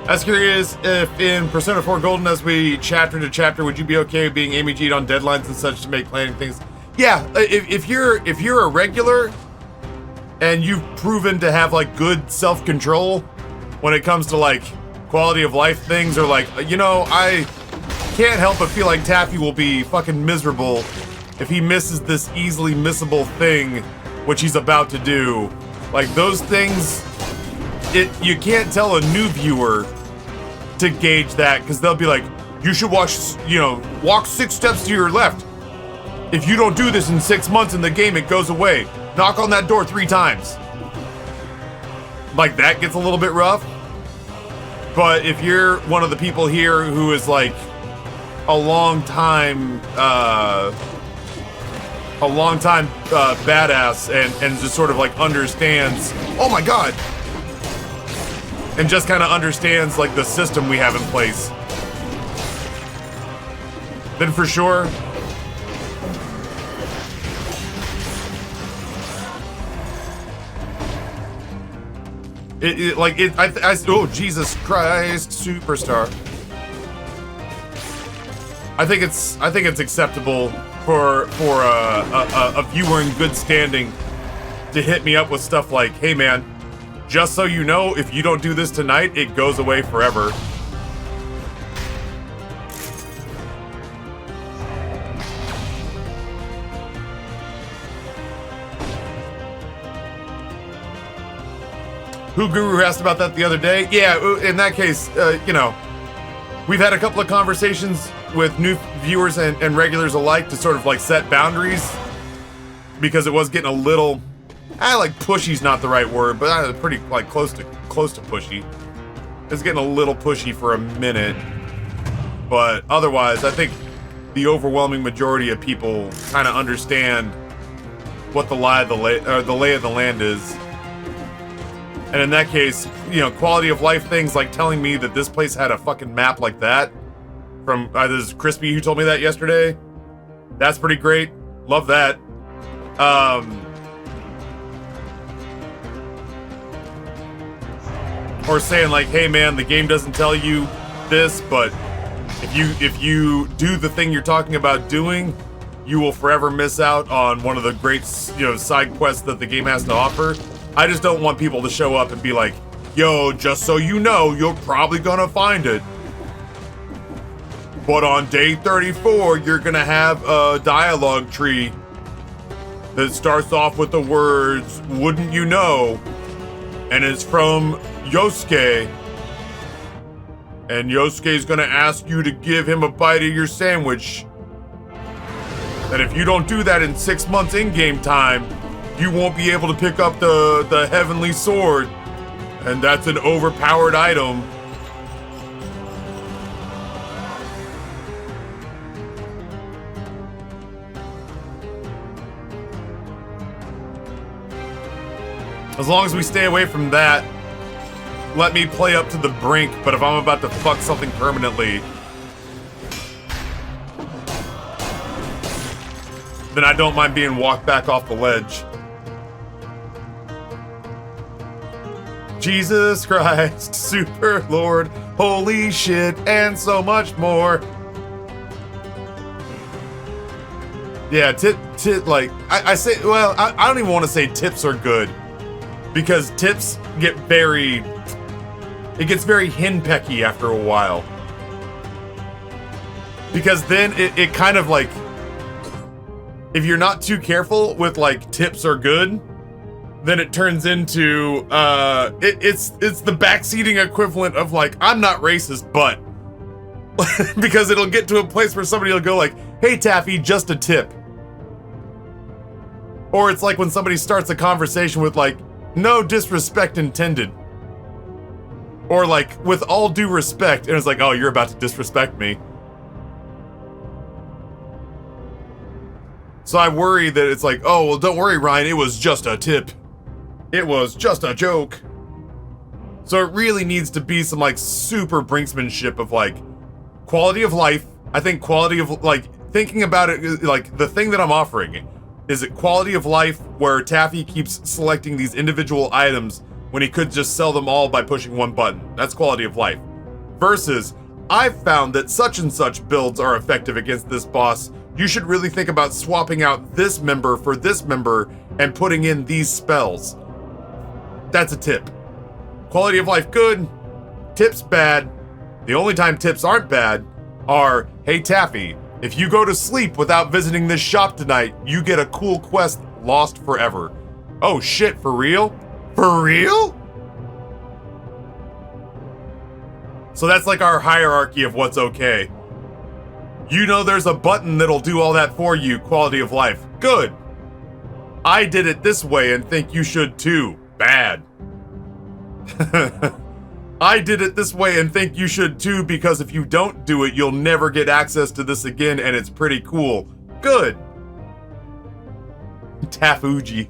Speaker 1: I was curious if in Persona 4 Golden, as we chapter to chapter, would you be okay with being Amy G'd on deadlines and such to make planning things? Yeah, if you're a regular and you've proven to have like good self-control when it comes to like quality of life things, or like, you know, I can't help but feel like Taffy will be fucking miserable if he misses this easily missable thing which he's about to do. Like those things, you can't tell a new viewer to gauge that, because they'll be like, you should walk 6 steps to your left. If you don't do this in 6 months in the game, it goes away. Knock on that door 3 times. Like that gets a little bit rough. But if you're one of the people here who is like a long time badass and just sort of like understands, oh my god, and just kind of understands like the system we have in place, then for sure. Oh Jesus Christ, superstar. I think it's acceptable for a viewer in good standing to hit me up with stuff like, hey man, just so you know, if you don't do this tonight, it goes away forever. Who Guru asked about that the other day. Yeah, in that case, you know, we've had a couple of conversations with new viewers and regulars alike to sort of like set boundaries, because it was getting a little, like pushy's not the right word, but pretty like close to pushy. It's getting a little pushy for a minute, but otherwise, I think the overwhelming majority of people kind of understand what the lay of the land is. And in that case, you know, quality of life things like telling me that this place had a fucking map like that from this is Crispy who told me that yesterday. That's pretty great. Love that. Or saying like, hey man, the game doesn't tell you this, but if you do the thing you're talking about doing, you will forever miss out on one of the great, you know, side quests that the game has to offer. I just don't want people to show up and be like, yo, just so you know, you're probably gonna find it, but on day 34, you're gonna have a dialogue tree that starts off with the words, wouldn't you know, and it's from Yosuke, and Yosuke's gonna ask you to give him a bite of your sandwich, and if you don't do that in 6 months in-game time, you won't be able to pick up the heavenly sword, and that's an overpowered item. As long as we stay away from that, let me play up to the brink, but if I'm about to fuck something permanently, then I don't mind being walked back off the ledge. Jesus Christ, Super Lord, holy shit, and so much more. Yeah, like, I say, well, I don't even want to say tips are good, because tips get very henpecky after a while. Because then it kind of like, if you're not too careful with like tips are good, then it turns into it's the backseating equivalent of like, I'm not racist, but because it'll get to a place where somebody will go like, hey Taffy, just a tip. Or it's like when somebody starts a conversation with like, no disrespect intended. Or like, with all due respect, and it's like, oh, you're about to disrespect me. So I worry that it's like, oh, well, don't worry, Ryan, it was just a tip. It was just a joke. So it really needs to be some like super brinksmanship of like quality of life. I think quality of like thinking about it, like the thing that I'm offering, is it quality of life where Taffy keeps selecting these individual items when he could just sell them all by pushing one button. That's quality of life. versus I've found that such and such builds are effective against this boss. You should really think about swapping out this member for this member and putting in these spells. That's a tip. Quality of life good, tips bad. The only time tips aren't bad are, hey Taffy, if you go to sleep without visiting this shop tonight, you get a cool quest lost forever. Oh shit, for real? For real? So that's like our hierarchy of what's okay. You know there's a button that'll do all that for you, quality of life. Good. I did it this way and think you should too. Bad. I did it this way and think you should too because if you don't do it, you'll never get access to this again and it's pretty cool. Good. Tafuji.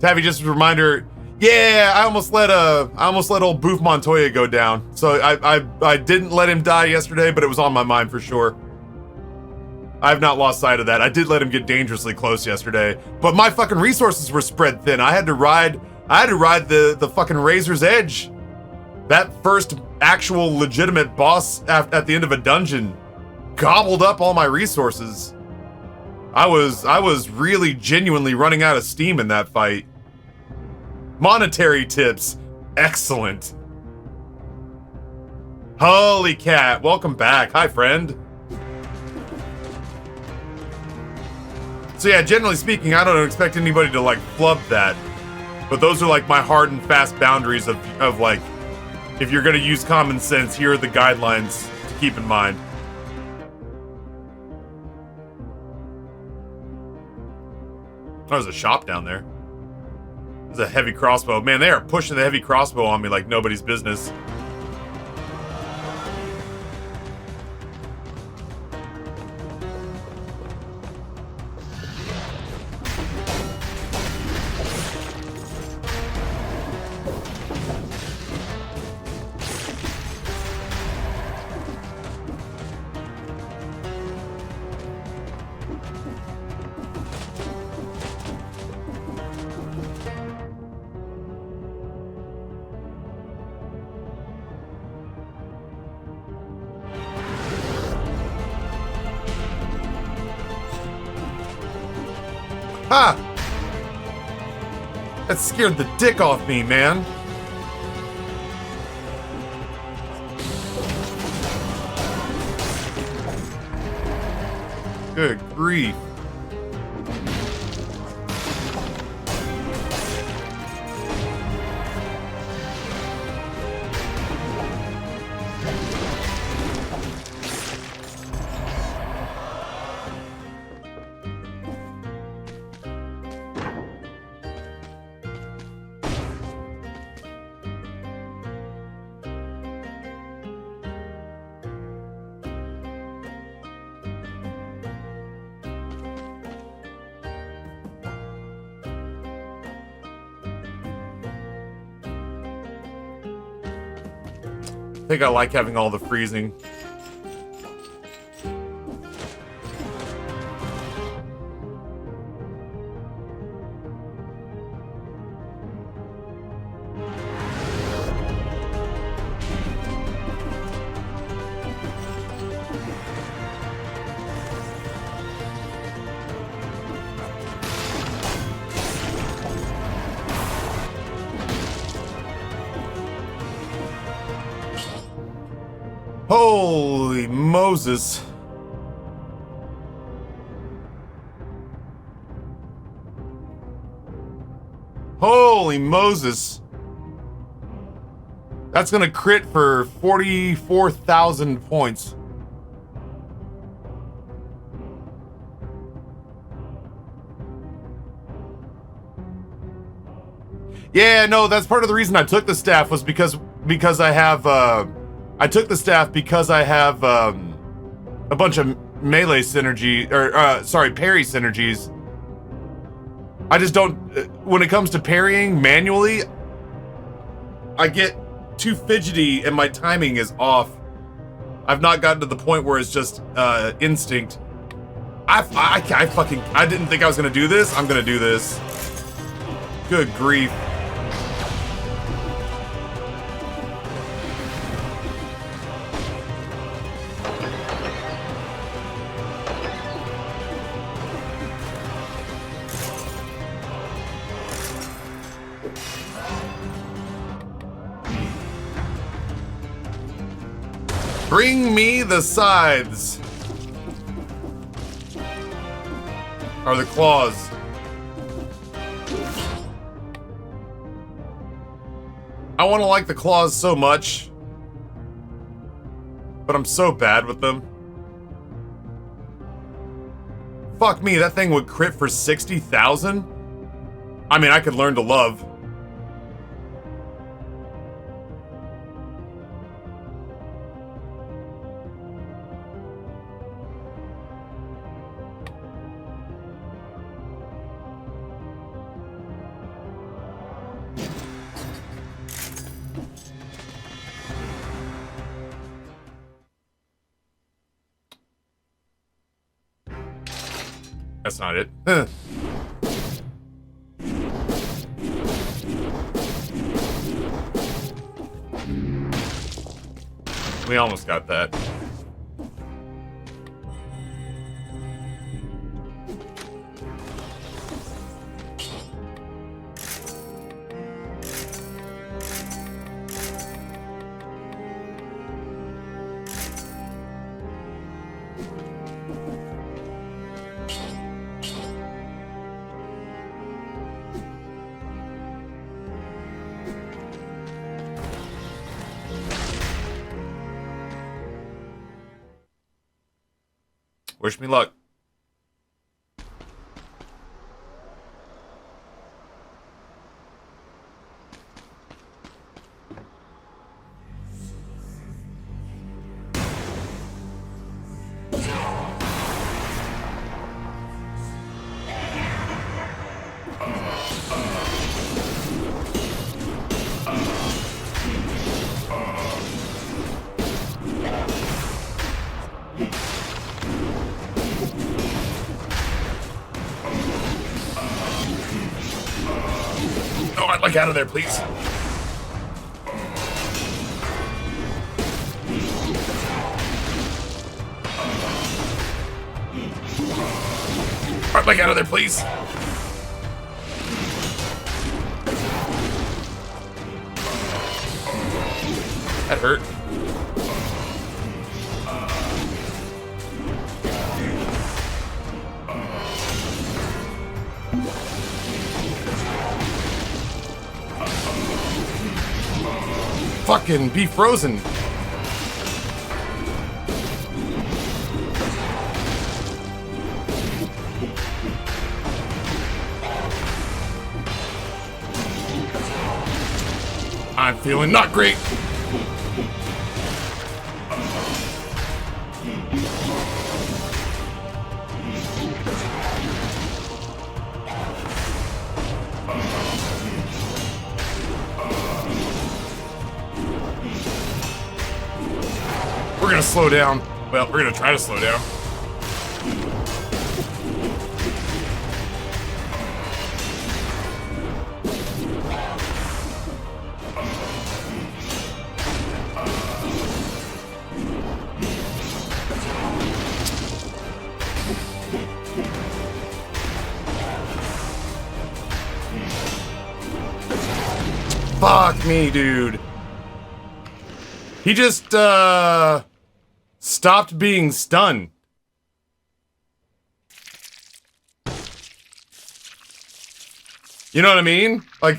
Speaker 1: Taffy, just a reminder. Yeah, I almost let old Boof Montoya go down. So I didn't let him die yesterday, but it was on my mind for sure. I've not lost sight of that. I did let him get dangerously close yesterday, but my fucking resources were spread thin. I had to ride the fucking Razor's Edge. That first actual legitimate boss at the end of a dungeon gobbled up all my resources. I was really genuinely running out of steam in that fight. Monetary tips, excellent. Holy cat, welcome back. Hi, friend. So yeah, generally speaking, I don't expect anybody to like flub that. But those are like my hard and fast boundaries of like, if you're gonna use common sense, here are the guidelines to keep in mind. Oh, there's a shop down there. There's a heavy crossbow. Man, they are pushing the heavy crossbow on me like nobody's business. Ha! That scared the dick off me, man. Good grief. I think I like having all the freezing. Holy Moses. Holy Moses. That's gonna crit for 44,000 points. Yeah, no, that's part of the reason I took the staff was because I have I took the staff because I have a bunch of melee synergy, or sorry, parry synergies. I just don't, when it comes to parrying manually, I get too fidgety and my timing is off. I've not gotten to the point where it's just instinct. I didn't think I was gonna do this. I'm gonna do this. Good grief. Bring me the scythes. Or the claws. I want to like the claws so much. But I'm so bad with them. Fuck me, that thing would crit for 60,000? I mean, I could learn to love. That's not it. We almost got that. Wish me luck. Out of there, please. Right, out of there, please. That hurt. Fucking be frozen. I'm feeling not great. We're gonna slow down. Well, we're gonna try to slow down. Fuck me, dude. He just, stopped being stunned. You know what I mean? Like,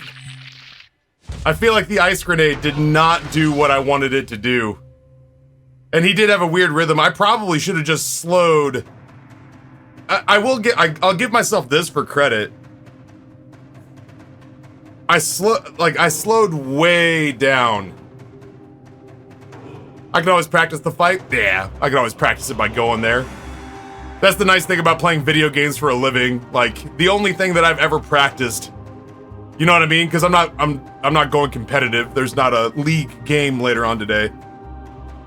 Speaker 1: I feel like the ice grenade did not do what I wanted it to do. And he did have a weird rhythm. I probably should have just slowed. I'll give myself this for credit. I slowed way down. I can always practice the fight. Yeah, I can always practice it by going there. That's the nice thing about playing video games for a living. Like, the only thing that I've ever practiced, you know what I mean? Because I'm not going competitive. There's not a league game later on today.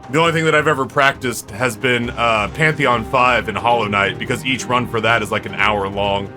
Speaker 1: The only thing that I've ever practiced has been Pantheon 5 and Hollow Knight, because each run for that is like an hour long.